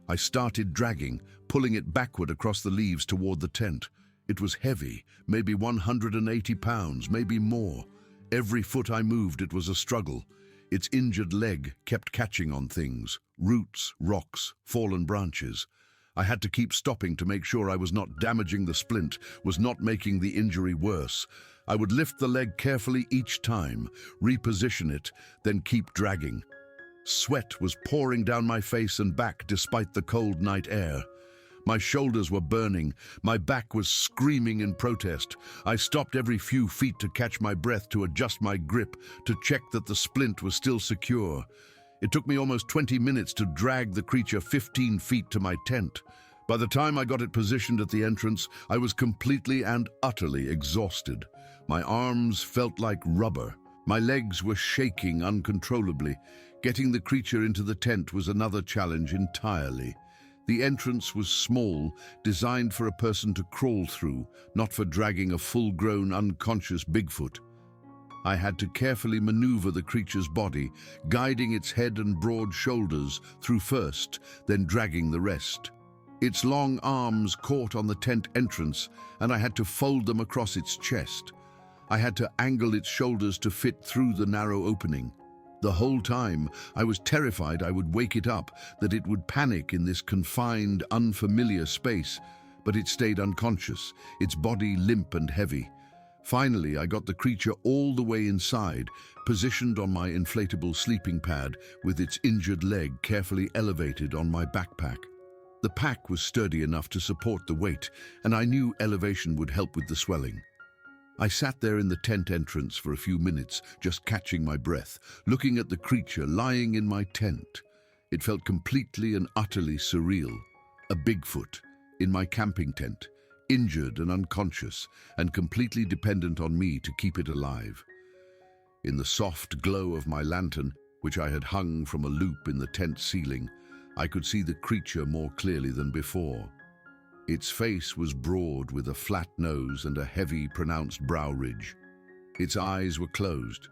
I started dragging, pulling it backward across the leaves toward the tent. It was heavy, maybe 180 pounds, maybe more. Every foot I moved, it was a struggle. Its injured leg kept catching on things, roots, rocks, fallen branches. I had to keep stopping to make sure I was not damaging the splint, was not making the injury worse. I would lift the leg carefully each time, reposition it, then keep dragging. Sweat was pouring down my face and back despite the cold night air. My shoulders were burning, my back was screaming in protest. I stopped every few feet to catch my breath, to adjust my grip, to check that the splint was still secure. It took me almost 20 minutes to drag the creature 15 feet to my tent. By the time I got it positioned at the entrance, I was completely and utterly exhausted. My arms felt like rubber. My legs were shaking uncontrollably. Getting the creature into the tent was another challenge entirely. The entrance was small, designed for a person to crawl through, not for dragging a full-grown, unconscious Bigfoot. I had to carefully maneuver the creature's body, guiding its head and broad shoulders through first, then dragging the rest. Its long arms caught on the tent entrance, and I had to fold them across its chest. I had to angle its shoulders to fit through the narrow opening. The whole time, I was terrified I would wake it up, that it would panic in this confined, unfamiliar space, but it stayed unconscious, its body limp and heavy. Finally, I got the creature all the way inside, positioned on my inflatable sleeping pad, with its injured leg carefully elevated on my backpack. The pack was sturdy enough to support the weight, and I knew elevation would help with the swelling. I sat there in the tent entrance for a few minutes, just catching my breath, looking at the creature lying in my tent. It felt completely and utterly surreal. A Bigfoot in my camping tent, injured and unconscious, and completely dependent on me to keep it alive. In the soft glow of my lantern, which I had hung from a loop in the tent ceiling, I could see the creature more clearly than before. Its face was broad with a flat nose and a heavy, pronounced brow ridge. Its eyes were closed,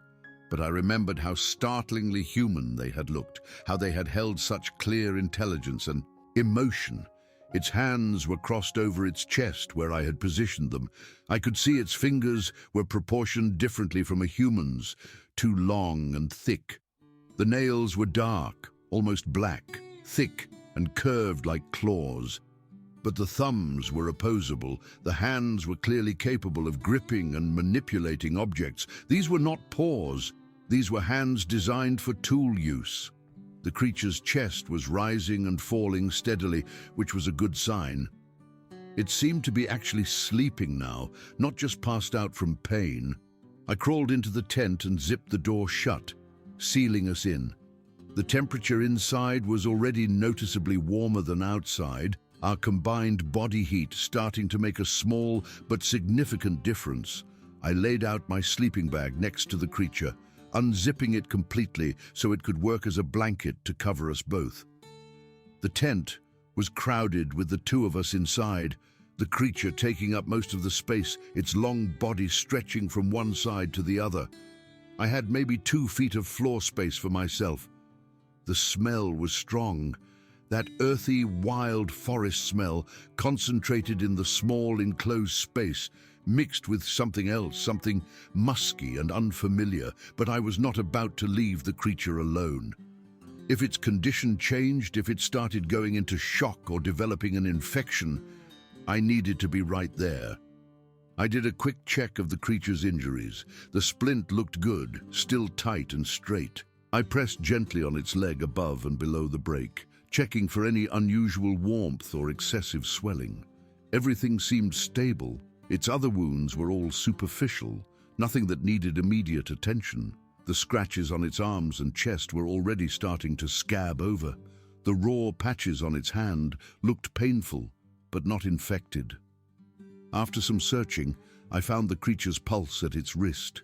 but I remembered how startlingly human they had looked, how they had held such clear intelligence and emotion. Its hands were crossed over its chest where I had positioned them. I could see its fingers were proportioned differently from a human's, too long and thick. The nails were dark, almost black, thick and curved like claws. But the thumbs were opposable. The hands were clearly capable of gripping and manipulating objects. These were not paws. These were hands designed for tool use. The creature's chest was rising and falling steadily, which was a good sign. It seemed to be actually sleeping now, not just passed out from pain. I crawled into the tent and zipped the door shut, sealing us in. The temperature inside was already noticeably warmer than outside, our combined body heat starting to make a small but significant difference. I laid out my sleeping bag next to the creature, unzipping it completely so it could work as a blanket to cover us both. The tent was crowded with the two of us inside, the creature taking up most of the space, its long body stretching from one side to the other. I had maybe 2 feet of floor space for myself. The smell was strong. That earthy, wild forest smell, concentrated in the small enclosed space, mixed with something else, something musky and unfamiliar, but I was not about to leave the creature alone. If its condition changed, if it started going into shock or developing an infection, I needed to be right there. I did a quick check of the creature's injuries. The splint looked good, still tight and straight. I pressed gently on its leg above and below the break, checking for any unusual warmth or excessive swelling. Everything seemed stable. Its other wounds were all superficial, nothing that needed immediate attention. The scratches on its arms and chest were already starting to scab over. The raw patches on its hand looked painful, but not infected. After some searching, I found the creature's pulse at its wrist.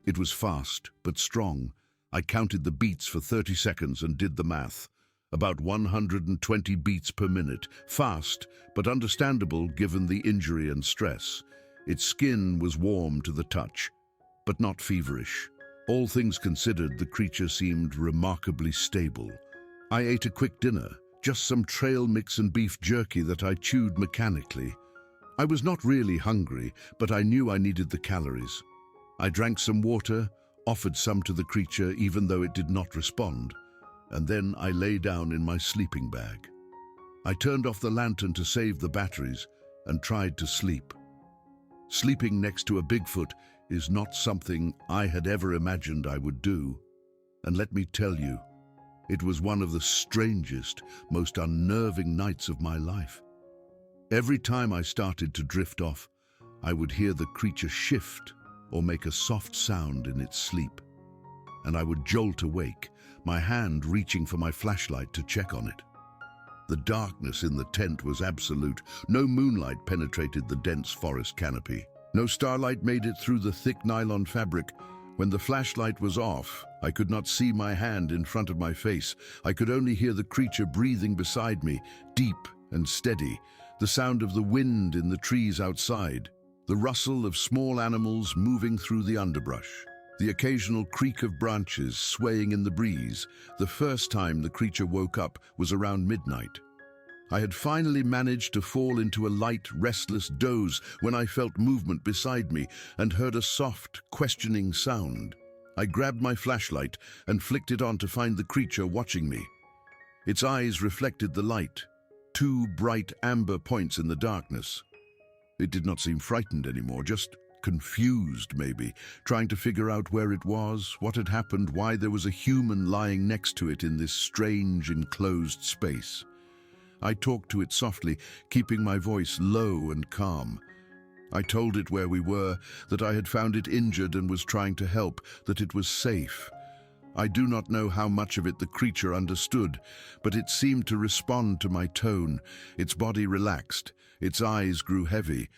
It was fast, but strong. I counted the beats for 30 seconds and did the math. About 120 beats per minute. Fast, but understandable given the injury and stress. Its skin was warm to the touch, but not feverish. All things considered, the creature seemed remarkably stable. I ate a quick dinner, just some trail mix and beef jerky that I chewed mechanically. I was not really hungry, but I knew I needed the calories. I drank some water, offered some to the creature even though it did not respond, and then I lay down in my sleeping bag. I turned off the lantern to save the batteries and tried to sleep. Sleeping next to a Bigfoot is not something I had ever imagined I would do. And let me tell you, it was one of the strangest, most unnerving nights of my life. Every time I started to drift off, I would hear the creature shift or make a soft sound in its sleep. And I would jolt awake, my hand reaching for my flashlight to check on it. The darkness in the tent was absolute. No moonlight penetrated the dense forest canopy. No starlight made it through the thick nylon fabric. When the flashlight was off, I could not see my hand in front of my face. I could only hear the creature breathing beside me, deep and steady, the sound of the wind in the trees outside, the rustle of small animals moving through the underbrush, the occasional creak of branches swaying in the breeze. The first time the creature woke up was around midnight. I had finally managed to fall into a light, restless doze when I felt movement beside me and heard a soft, questioning sound. I grabbed my flashlight and flicked it on to find the creature watching me. Its eyes reflected the light, two bright amber points in the darkness. It did not seem frightened anymore, just confused maybe, trying to figure out where it was, what had happened, why there was a human lying next to it in this strange, enclosed space. I talked to it softly, keeping my voice low and calm. I told it where we were, that I had found it injured and was trying to help, that it was safe. I do not know how much of it the creature understood, but it seemed to respond to my tone. Its body relaxed, its eyes grew heavy.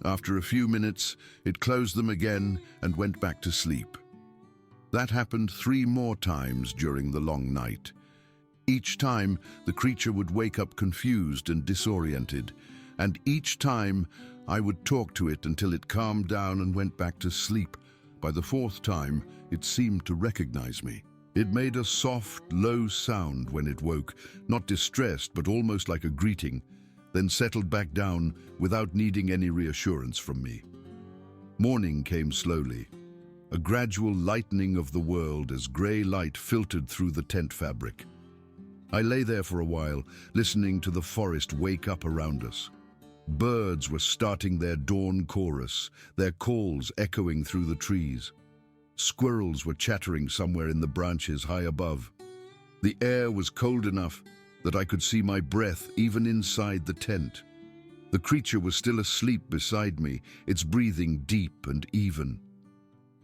After a few minutes, it closed them again and went back to sleep. That happened 3 more times during the long night. Each time, the creature would wake up confused and disoriented, and each time, I would talk to it until it calmed down and went back to sleep. By the 4th time, it seemed to recognize me. It made a soft, low sound when it woke, not distressed, but almost like a greeting, then settled back down without needing any reassurance from me. Morning came slowly, a gradual lightening of the world as gray light filtered through the tent fabric. I lay there for a while, listening to the forest wake up around us. Birds were starting their dawn chorus, their calls echoing through the trees. Squirrels were chattering somewhere in the branches high above. The air was cold enough that I could see my breath even inside the tent. The creature was still asleep beside me, its breathing deep and even.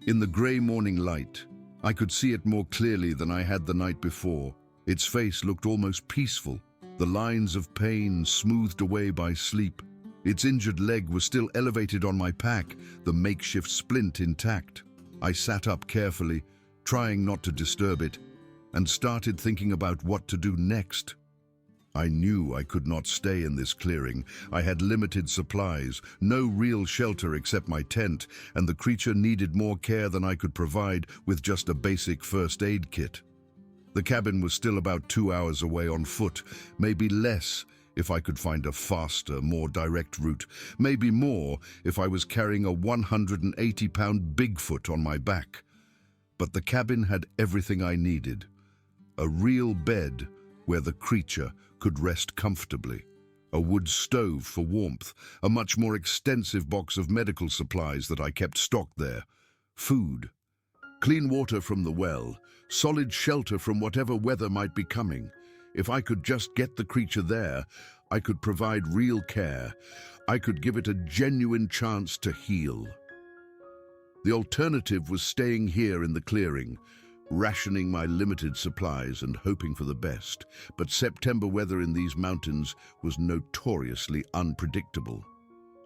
In the gray morning light, I could see it more clearly than I had the night before. Its face looked almost peaceful, the lines of pain smoothed away by sleep. Its injured leg was still elevated on my pack, the makeshift splint intact. I sat up carefully, trying not to disturb it, and started thinking about what to do next. I knew I could not stay in this clearing. I had limited supplies, no real shelter except my tent, and the creature needed more care than I could provide with just a basic first aid kit. The cabin was still about 2 hours away on foot, maybe less if I could find a faster, more direct route, maybe more if I was carrying a 180-pound Bigfoot on my back. But the cabin had everything I needed. A real bed where the creature could rest comfortably, a wood stove for warmth, a much more extensive box of medical supplies that I kept stocked there, food, clean water from the well, solid shelter from whatever weather might be coming. If I could just get the creature there, I could provide real care. I could give it a genuine chance to heal. The alternative was staying here in the clearing, rationing my limited supplies and hoping for the best. But September weather in these mountains was notoriously unpredictable.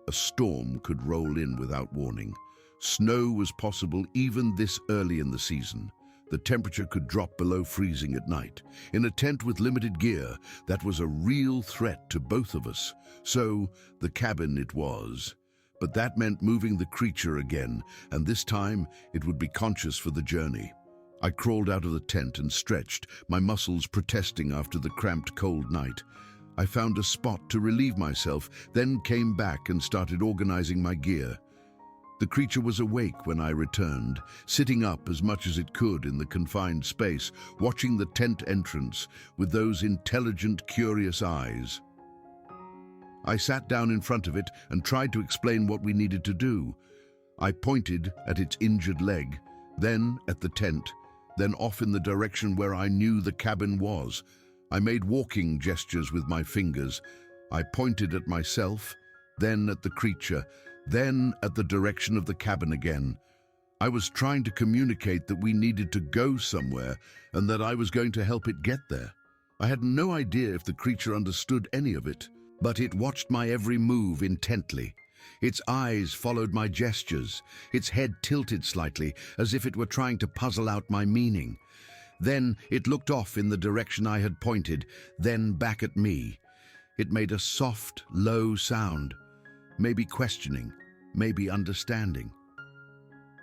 A storm could roll in without warning. Snow was possible even this early in the season. The temperature could drop below freezing at night. In a tent with limited gear, that was a real threat to both of us. So, the cabin it was. But that meant moving the creature again, and this time it would be conscious for the journey. I crawled out of the tent and stretched, my muscles protesting after the cramped cold night. I found a spot to relieve myself, then came back and started organizing my gear. The creature was awake when I returned, sitting up as much as it could in the confined space, watching the tent entrance with those intelligent, curious eyes. I sat down in front of it and tried to explain what we needed to do. I pointed at its injured leg, then at the tent, then off in the direction where I knew the cabin was. I made walking gestures with my fingers. I pointed at myself, then at the creature, then at the direction of the cabin again. I was trying to communicate that we needed to go somewhere and that I was going to help it get there. I had no idea if the creature understood any of it, but it watched my every move intently. Its eyes followed my gestures, its head tilted slightly as if it were trying to puzzle out my meaning. Then it looked off in the direction I had pointed, then back at me. It made a soft, low sound. Maybe questioning, maybe understanding.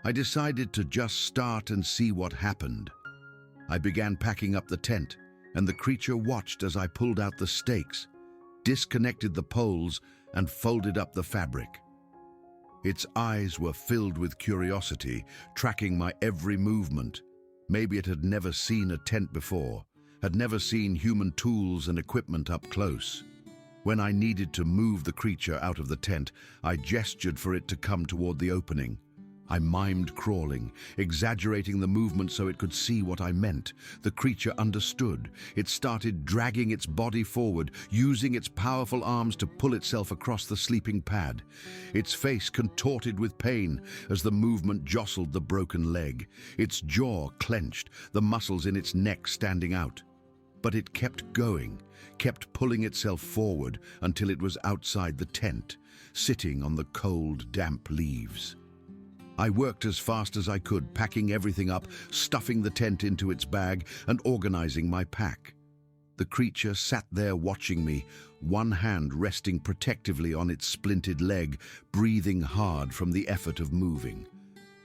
I decided to just start and see what happened. I began packing up the tent, and the creature watched as I pulled out the stakes, disconnected the poles, and folded up the fabric. Its eyes were filled with curiosity, tracking my every movement. Maybe it had never seen a tent before, had never seen human tools and equipment up close. When I needed to move the creature out of the tent, I gestured for it to come toward the opening. I mimed crawling, exaggerating the movement so it could see what I meant. The creature understood. It started dragging its body forward, using its powerful arms to pull itself across the sleeping pad. Its face contorted with pain as the movement jostled the broken leg. Its jaw clenched, the muscles in its neck standing out. But it kept going, kept pulling itself forward until it was outside the tent, sitting on the cold, damp leaves. I worked as fast as I could, packing everything up, stuffing the tent into its bag, and organizing my pack. The creature sat there watching me, one hand resting protectively on its splintered leg, breathing hard from the effort of moving.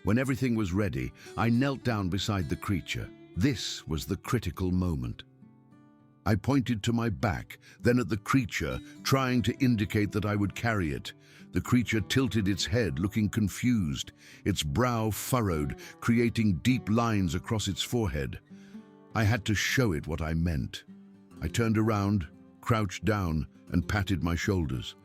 When everything was ready, I knelt down beside the creature. This was the critical moment. I pointed to my back, then at the creature, trying to indicate that I would carry it. The creature tilted its head, looking confused, its brow furrowed, creating deep lines across its forehead. I had to show it what I meant. I turned around, crouched down, and patted my shoulders.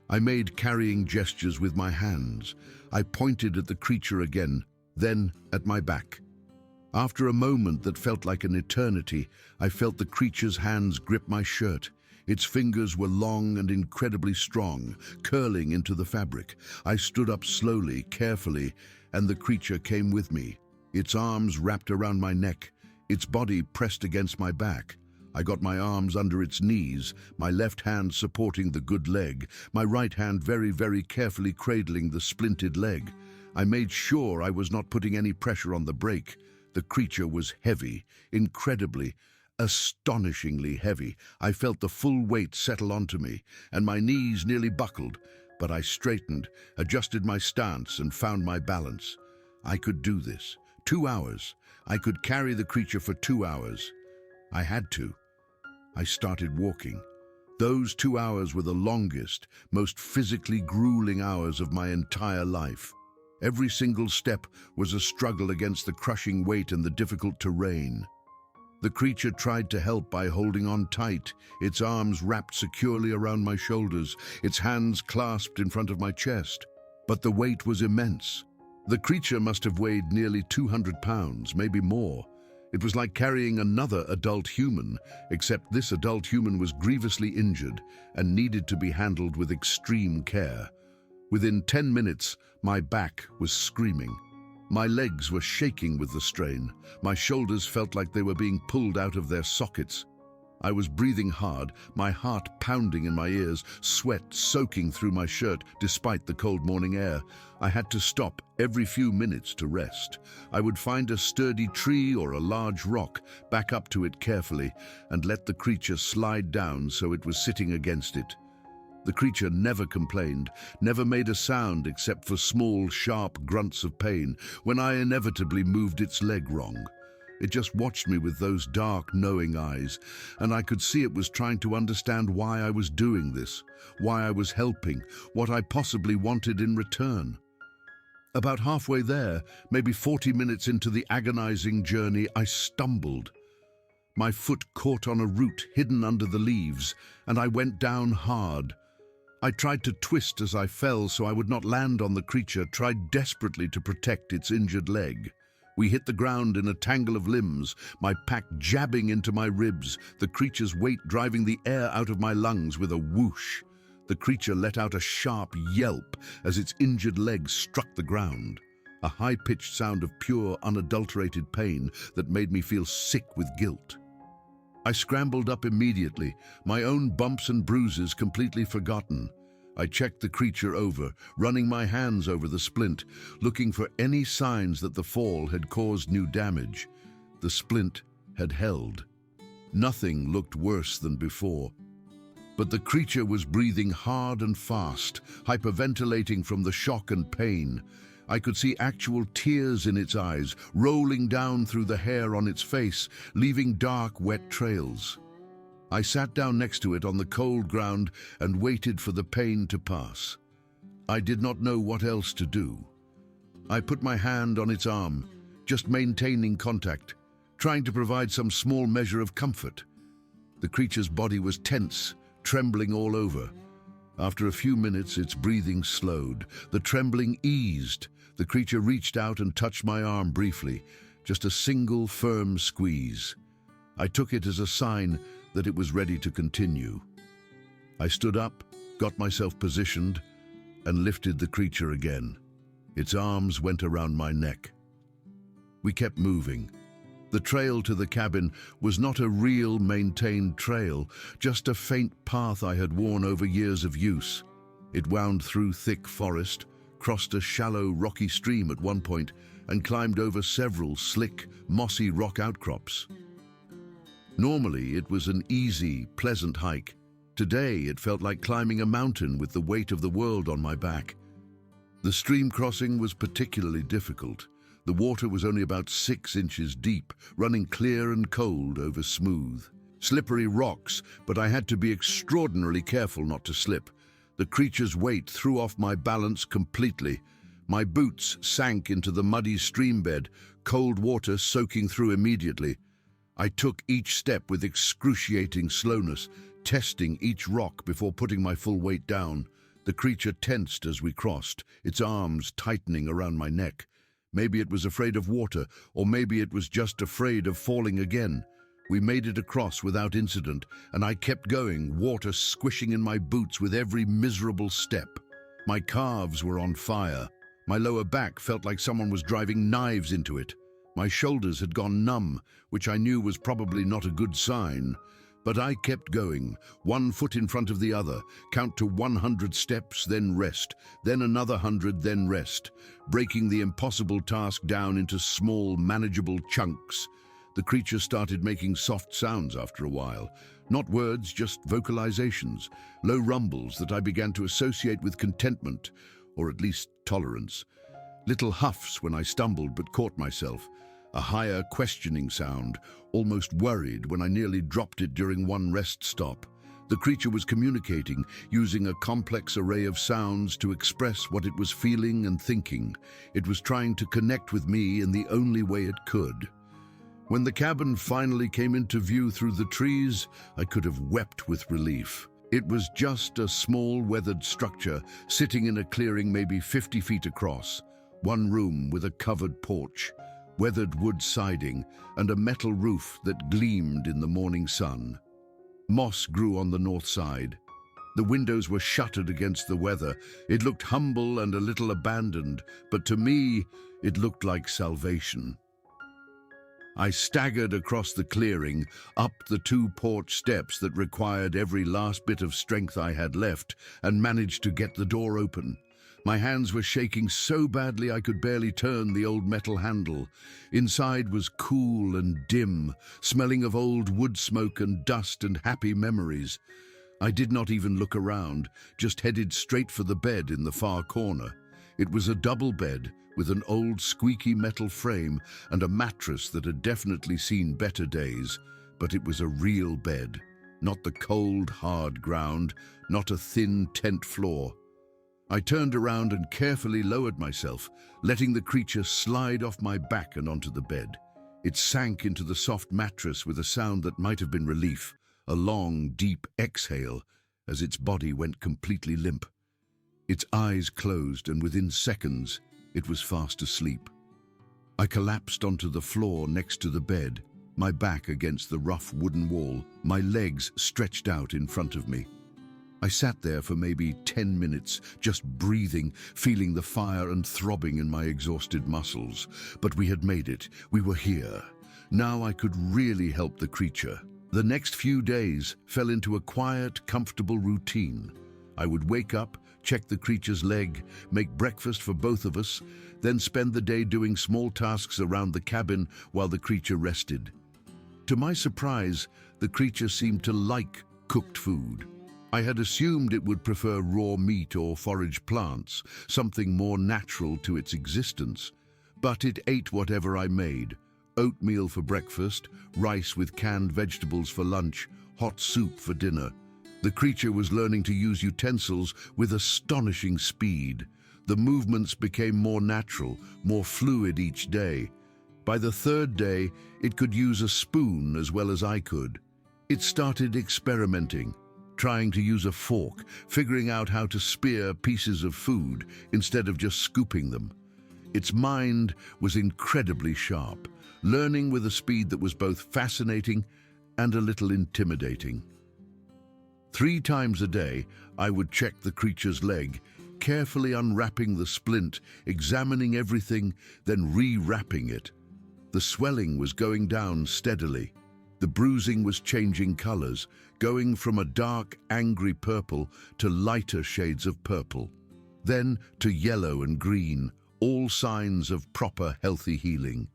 I made carrying gestures with my hands. I pointed at the creature again, then at my back. After a moment that felt like an eternity, I felt the creature's hands grip my shirt. Its fingers were long and incredibly strong, curling into the fabric. I stood up slowly, carefully, and the creature came with me. Its arms wrapped around my neck, its body pressed against my back. I got my arms under its knees, my left hand supporting the good leg, my right hand very, very carefully cradling the splintered leg. I made sure I was not putting any pressure on the brake. The creature was heavy, incredibly, astonishingly heavy. I felt the full weight settle onto me, and my knees nearly buckled, but I straightened, adjusted my stance, and found my balance. I could do this. 2 hours. I could carry the creature for 2 hours. I had to. I started walking. Those 2 hours were the longest, most physically grueling hours of my entire life. Every single step was a struggle against the crushing weight and the difficult terrain. The creature tried to help by holding on tight, its arms wrapped securely around my shoulders, its hands clasped in front of my chest. But the weight was immense. The creature must have weighed nearly 200 pounds, maybe more. It was like carrying another adult human, except this adult human was grievously injured and needed to be handled with extreme care. Within 10 minutes, my back was screaming. My legs were shaking with the strain. My shoulders felt like they were being pulled out of their sockets. I was breathing hard, my heart pounding in my ears, sweat soaking through my shirt despite the cold morning air. I had to stop every few minutes to rest. I would find a sturdy tree or a large rock, back up to it carefully, and let the creature slide down so it was sitting against it. The creature never complained, never made a sound except for small, sharp grunts of pain when I inevitably moved its leg wrong. It just watched me with those dark, knowing eyes, and I could see it was trying to understand why I was doing this, why I was helping, what I possibly wanted in return. About halfway there, maybe 40 minutes into the agonizing journey, I stumbled. My foot caught on a root hidden under the leaves, and I went down hard. I tried to twist as I fell so I would not land on the creature, tried desperately to protect its injured leg. We hit the ground in a tangle of limbs, my pack jabbing into my ribs, the creature's weight driving the air out of my lungs with a whoosh. The creature let out a sharp yelp as its injured leg struck the ground, a high-pitched sound of pure, unadulterated pain that made me feel sick with guilt. I scrambled up immediately, my own bumps and bruises completely forgotten. I checked the creature over, running my hands over the splint, looking for any signs that the fall had caused new damage. The splint had held. Nothing looked worse than before. But the creature was breathing hard and fast, hyperventilating from the shock and pain. I could see actual tears in its eyes, rolling down through the hair on its face, leaving dark, wet trails. I sat down next to it on the cold ground and waited for the pain to pass. I did not know what else to do. I put my hand on its arm, just maintaining contact, trying to provide some small measure of comfort. The creature's body was tense, trembling all over. After a few minutes, its breathing slowed. The trembling eased. The creature reached out and touched my arm briefly, just a single firm squeeze. I took it as a sign that it was ready to continue. I stood up, got myself positioned, and lifted the creature again. Its arms went around my neck. We kept moving. The trail to the cabin was not a real, maintained trail, just a faint path I had worn over years of use. It wound through thick forest, crossed a shallow, rocky stream at one point, and climbed over several slick, mossy rock outcrops. Normally, it was an easy, pleasant hike. Today, it felt like climbing a mountain with the weight of the world on my back. The stream crossing was particularly difficult. The water was only about 6 inches deep, running clear and cold over smooth, slippery rocks, but I had to be extraordinarily careful not to slip. The creature's weight threw off my balance completely. My boots sank into the muddy stream bed, cold water soaking through immediately. I took each step with excruciating slowness, testing each rock before putting my full weight down. The creature tensed as we crossed, its arms tightening around my neck. Maybe it was afraid of water, or maybe it was just afraid of falling again. We made it across without incident, and I kept going, water squishing in my boots with every miserable step. My calves were on fire. My lower back felt like someone was driving knives into it. My shoulders had gone numb, which I knew was probably not a good sign. But I kept going, one foot in front of the other, count to 100 steps, then rest, then another 100, then rest, breaking the impossible task down into small, manageable chunks. The creature started making soft sounds after a while. Not words, just vocalizations, low rumbles that I began to associate with contentment, or at least tolerance. Little huffs when I stumbled but caught myself. a higher, questioning sound, almost worried when I nearly dropped it during one rest stop. The creature was communicating, using a complex array of sounds to express what it was feeling and thinking. It was trying to connect with me in the only way it could. When the cabin finally came into view through the trees, I could have wept with relief. It was just a small, weathered structure sitting in a clearing maybe 50 feet across. One room with a covered porch, weathered wood siding, and a metal roof that gleamed in the morning sun. Moss grew on the north side. The windows were shuttered against the weather. It looked humble and a little abandoned, but to me, it looked like salvation. I staggered across the clearing, up the 2 porch steps that required every last bit of strength I had left, and managed to get the door open. My hands were shaking so badly I could barely turn the old metal handle. Inside was cool and dim, smelling of old wood smoke and dust and happy memories. I did not even look around, just headed straight for the bed in the far corner. It was a double bed with an old squeaky metal frame and a mattress that had definitely seen better days, but it was a real bed, not the cold, hard ground, not a thin tent floor. I turned around and carefully lowered myself, letting the creature slide off my back and onto the bed. It sank into the soft mattress with a sound that might have been relief, a long, deep exhale as its body went completely limp. Its eyes closed, and within seconds, it was fast asleep. I collapsed onto the floor next to the bed, my back against the rough wooden wall, my legs stretched out in front of me. I sat there for maybe 10 minutes, just breathing, feeling the fire and throbbing in my exhausted muscles. But we had made it. We were here. Now I could really help the creature. The next few days fell into a quiet, comfortable routine. I would wake up, check the creature's leg, make breakfast for both of us, then spend the day doing small tasks around the cabin while the creature rested. To my surprise, the creature seemed to like cooked food. I had assumed it would prefer raw meat or forage plants, something more natural to its existence. But it ate whatever I made: oatmeal for breakfast, rice with canned vegetables for lunch, hot soup for dinner. The creature was learning to use utensils with astonishing speed. The movements became more natural, more fluid each day. By the 3rd day, it could use a spoon as well as I could. It started experimenting, trying to use a fork, figuring out how to spear pieces of food instead of just scooping them. Its mind was incredibly sharp, learning with a speed that was both fascinating and a little intimidating. 3 times a day, I would check the creature's leg, carefully unwrapping the splint, examining everything, then re-wrapping it. The swelling was going down steadily. The bruising was changing colors, going from a dark, angry purple to lighter shades of purple, then to yellow and green, all signs of proper, healthy healing.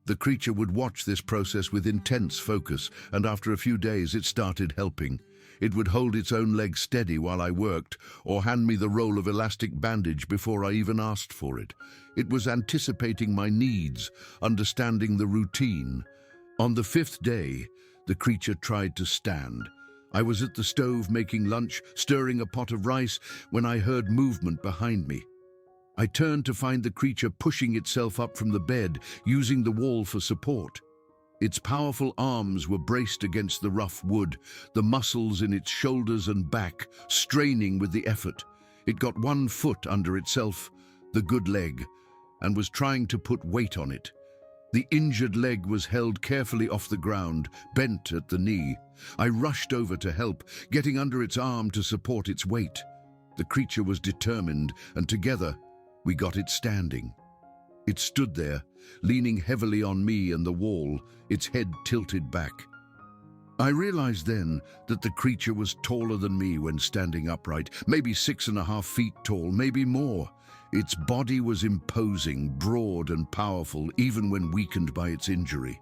The creature would watch this process with intense focus, and after a few days it started helping. It would hold its own leg steady while I worked, or hand me the roll of elastic bandage before I even asked for it. It was anticipating my needs, understanding the routine. On the 5th day, the creature tried to stand. I was at the stove making lunch, stirring a pot of rice, when I heard movement behind me. I turned to find the creature pushing itself up from the bed, using the wall for support. Its powerful arms were braced against the rough wood, the muscles in its shoulders and back straining with the effort. It got one foot under itself, the good leg, and was trying to put weight on it. The injured leg was held carefully off the ground, bent at the knee. I rushed over to help, getting under its arm to support its weight. The creature was determined, and together we got it standing. It stood there, leaning heavily on me and the wall, its head tilted back. I realized then that the creature was taller than me when standing upright, maybe 6.5 feet tall, maybe more. Its body was imposing, broad and powerful, even when weakened by its injury.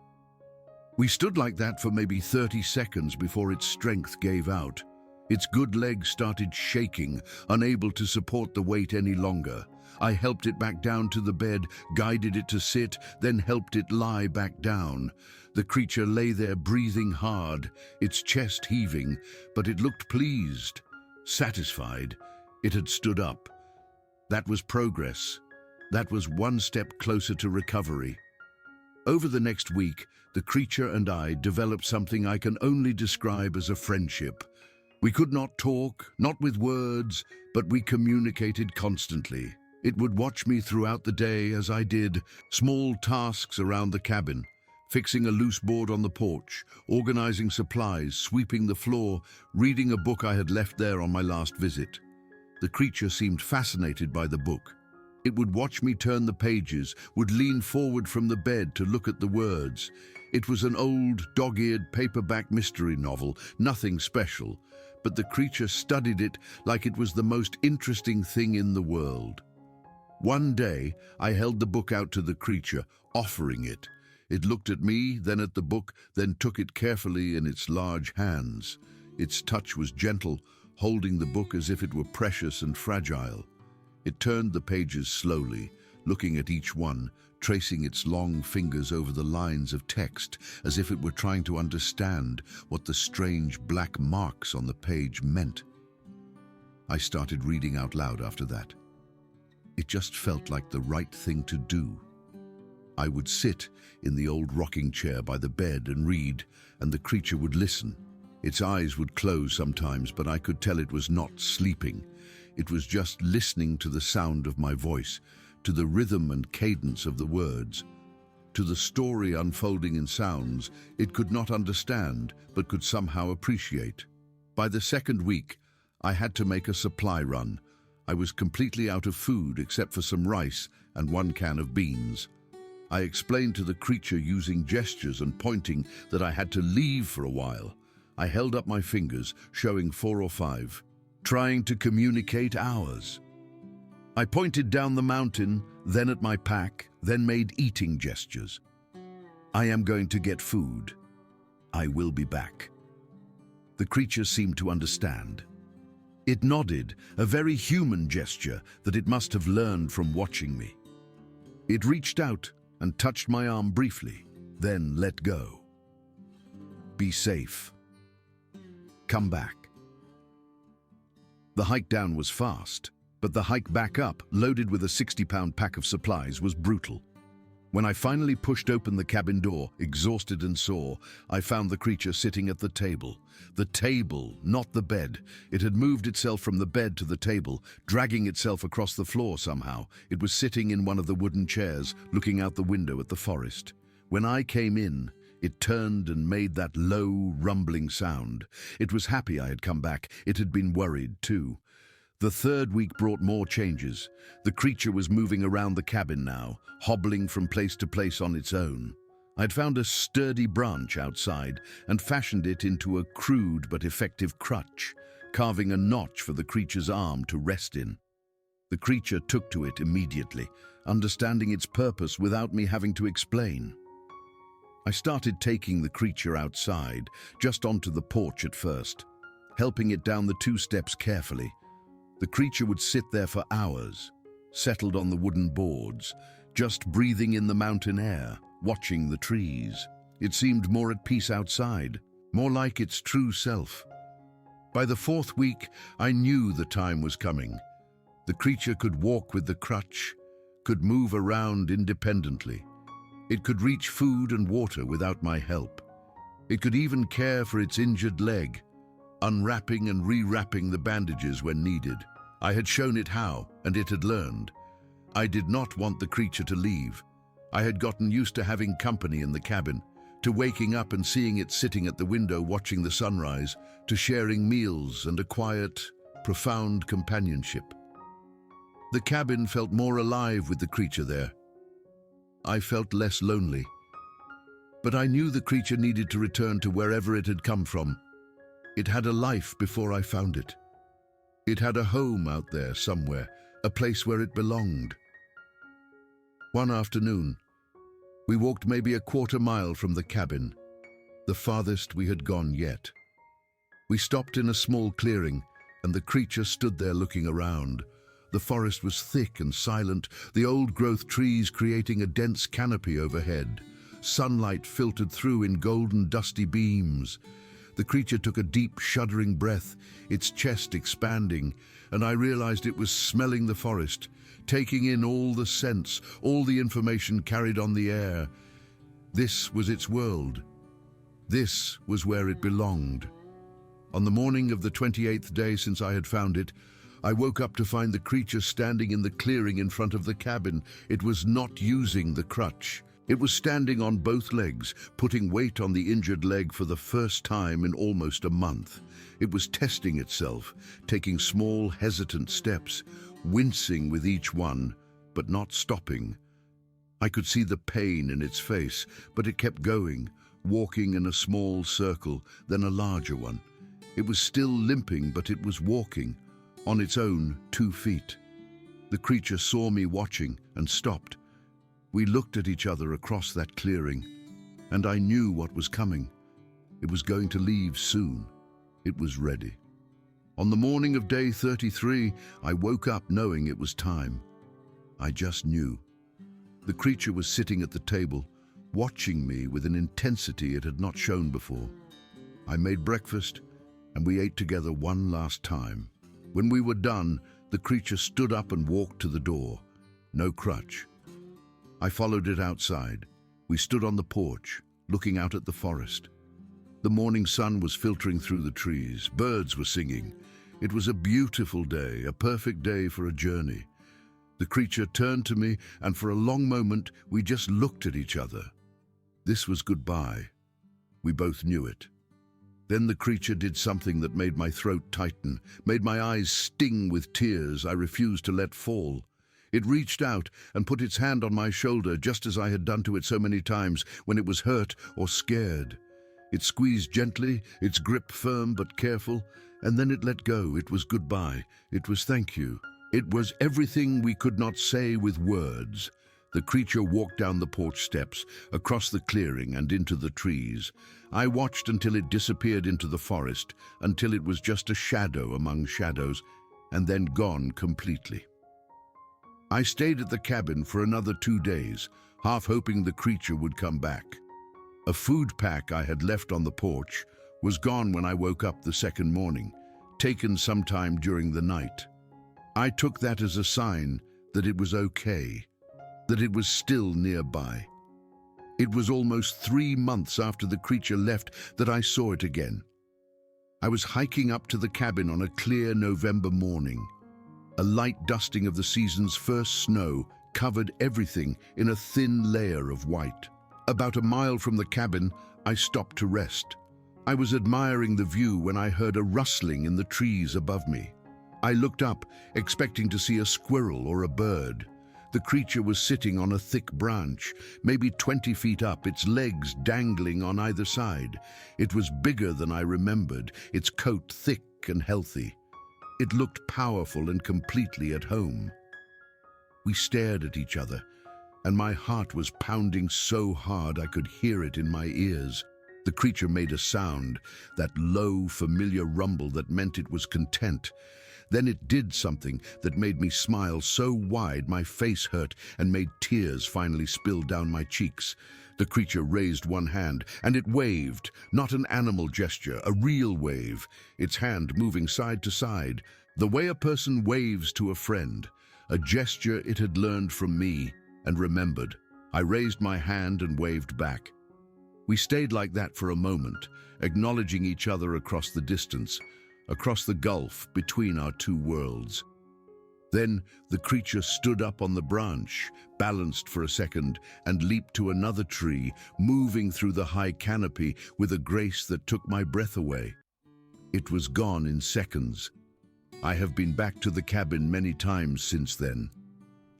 We stood like that for maybe 30 seconds before its strength gave out. Its good leg started shaking, unable to support the weight any longer. I helped it back down to the bed, guided it to sit, then helped it lie back down. The creature lay there breathing hard, its chest heaving, but it looked pleased, satisfied. It had stood up. That was progress. That was one step closer to recovery. Over the next week, the creature and I developed something I can only describe as a friendship. We could not talk, not with words, but we communicated constantly. It would watch me throughout the day as I did small tasks around the cabin, fixing a loose board on the porch, organizing supplies, sweeping the floor, reading a book I had left there on my last visit. The creature seemed fascinated by the book. It would watch me turn the pages, would lean forward from the bed to look at the words. It was an old, dog-eared paperback mystery novel, nothing special, but the creature studied it like it was the most interesting thing in the world. One day, I held the book out to the creature, offering it. It looked at me, then at the book, then took it carefully in its large hands. Its touch was gentle, holding the book as if it were precious and fragile. It turned the pages slowly, looking at each one, tracing its long fingers over the lines of text, as if it were trying to understand what the strange black marks on the page meant. I started reading out loud after that. It just felt like the right thing to do. I would sit in the old rocking chair by the bed and read, and the creature would listen. Its eyes would close sometimes, but I could tell it was not sleeping. It was just listening to the sound of my voice, to the rhythm and cadence of the words, to the story unfolding in sounds it could not understand, but could somehow appreciate. By the second week, I had to make a supply run. I was completely out of food except for some rice and 1 can of beans. I explained to the creature using gestures and pointing that I had to leave for a while. I held up my fingers, showing 4 or 5, trying to communicate ours. I pointed down the mountain, then at my pack, then made eating gestures. I am going to get food. I will be back. The creature seemed to understand. It nodded, a very human gesture that it must have learned from watching me. It reached out and touched my arm briefly, then let go. Be safe. Come back. The hike down was fast, but the hike back up, loaded with a 60-pound pack of supplies, was brutal. When I finally pushed open the cabin door, exhausted and sore, I found the creature sitting at the table. The table, not the bed. It had moved itself from the bed to the table, dragging itself across the floor somehow. It was sitting in one of the wooden chairs, looking out the window at the forest. When I came in, it turned and made that low, rumbling sound. It was happy I had come back. It had been worried, too. The third week brought more changes. The creature was moving around the cabin now, hobbling from place to place on its own. I'd found a sturdy branch outside and fashioned it into a crude but effective crutch, carving a notch for the creature's arm to rest in. The creature took to it immediately, understanding its purpose without me having to explain. I started taking the creature outside, just onto the porch at first, helping it down the 2 steps carefully. The creature would sit there for hours, settled on the wooden boards, just breathing in the mountain air, watching the trees. It seemed more at peace outside, more like its true self. By the 4th week, I knew the time was coming. The creature could walk with the crutch, could move around independently. It could reach food and water without my help. It could even care for its injured leg, unwrapping and rewrapping the bandages when needed. I had shown it how, and it had learned. I did not want the creature to leave. I had gotten used to having company in the cabin, to waking up and seeing it sitting at the window watching the sunrise, to sharing meals and a quiet, profound companionship. The cabin felt more alive with the creature there. I felt less lonely. But I knew the creature needed to return to wherever it had come from. It had a life before I found it. It had a home out there somewhere, a place where it belonged. One afternoon, we walked maybe a quarter mile from the cabin, the farthest we had gone yet. We stopped in a small clearing, and the creature stood there looking around, The forest was thick and silent, the old-growth trees creating a dense canopy overhead. Sunlight filtered through in golden, dusty beams. The creature took a deep, shuddering breath, its chest expanding, and I realized it was smelling the forest, taking in all the scents, all the information carried on the air. This was its world. This was where it belonged. On the morning of the 28th day since I had found it, I woke up to find the creature standing in the clearing in front of the cabin. It was not using the crutch. It was standing on both legs, putting weight on the injured leg for the first time in almost a month. It was testing itself, taking small, hesitant steps, wincing with each one, but not stopping. I could see the pain in its face, but it kept going, walking in a small circle, then a larger one. It was still limping, but it was walking, on its own 2 feet. The creature saw me watching and stopped. We looked at each other across that clearing, and I knew what was coming. It was going to leave soon. It was ready. On the morning of day 33, I woke up knowing it was time. I just knew. The creature was sitting at the table, watching me with an intensity it had not shown before. I made breakfast, and we ate together one last time. When we were done, the creature stood up and walked to the door. No crutch. I followed it outside. We stood on the porch, looking out at the forest. The morning sun was filtering through the trees. Birds were singing. It was a beautiful day, a perfect day for a journey. The creature turned to me, and for a long moment, we just looked at each other. This was goodbye. We both knew it. Then the creature did something that made my throat tighten, made my eyes sting with tears I refused to let fall. It reached out and put its hand on my shoulder just as I had done to it so many times when it was hurt or scared. It squeezed gently, its grip firm but careful, and then it let go. It was goodbye. It was thank you. It was everything we could not say with words. The creature walked down the porch steps, across the clearing and into the trees. I watched until it disappeared into the forest, until it was just a shadow among shadows, and then gone completely. I stayed at the cabin for another 2 days, half hoping the creature would come back. A food pack I had left on the porch was gone when I woke up the second morning, taken sometime during the night. I took that as a sign that it was okay, that it was still nearby. It was almost 3 months after the creature left that I saw it again. I was hiking up to the cabin on a clear November morning. A light dusting of the season's first snow covered everything in a thin layer of white. About a mile from the cabin, I stopped to rest. I was admiring the view when I heard a rustling in the trees above me. I looked up, expecting to see a squirrel or a bird. The creature was sitting on a thick branch, maybe 20 feet up, its legs dangling on either side. It was bigger than I remembered, its coat thick and healthy. It looked powerful and completely at home. We stared at each other, and my heart was pounding so hard I could hear it in my ears. The creature made a sound, that low, familiar rumble that meant it was content. Then it did something that made me smile so wide my face hurt and made tears finally spill down my cheeks. The creature raised one hand, and it waved, not an animal gesture, a real wave, its hand moving side to side, the way a person waves to a friend, a gesture it had learned from me and remembered. I raised my hand and waved back. We stayed like that for a moment, acknowledging each other across the distance, across the gulf between our two worlds. Then the creature stood up on the branch, balanced for a second, and leaped to another tree, moving through the high canopy with a grace that took my breath away. It was gone in seconds. I have been back to the cabin many times since then.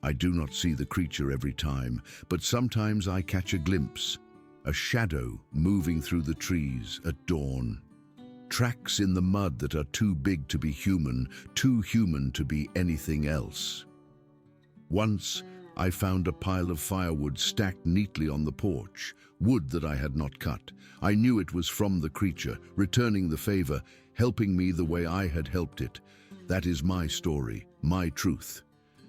I do not see the creature every time, but sometimes I catch a glimpse, a shadow moving through the trees at dawn. Tracks in the mud that are too big to be human, too human to be anything else. Once, I found a pile of firewood stacked neatly on the porch, wood that I had not cut. I knew it was from the creature, returning the favor, helping me the way I had helped it. That is my story, my truth.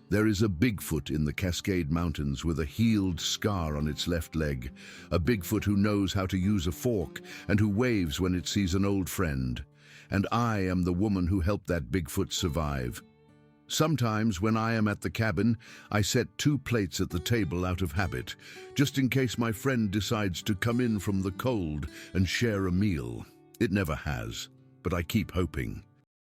There is a Bigfoot in the Cascade Mountains with a healed scar on its left leg. A Bigfoot who knows how to use a fork and who waves when it sees an old friend. And I am the woman who helped that Bigfoot survive. Sometimes when I am at the cabin, I set 2 plates at the table out of habit, just in case my friend decides to come in from the cold and share a meal. It never has, but I keep hoping.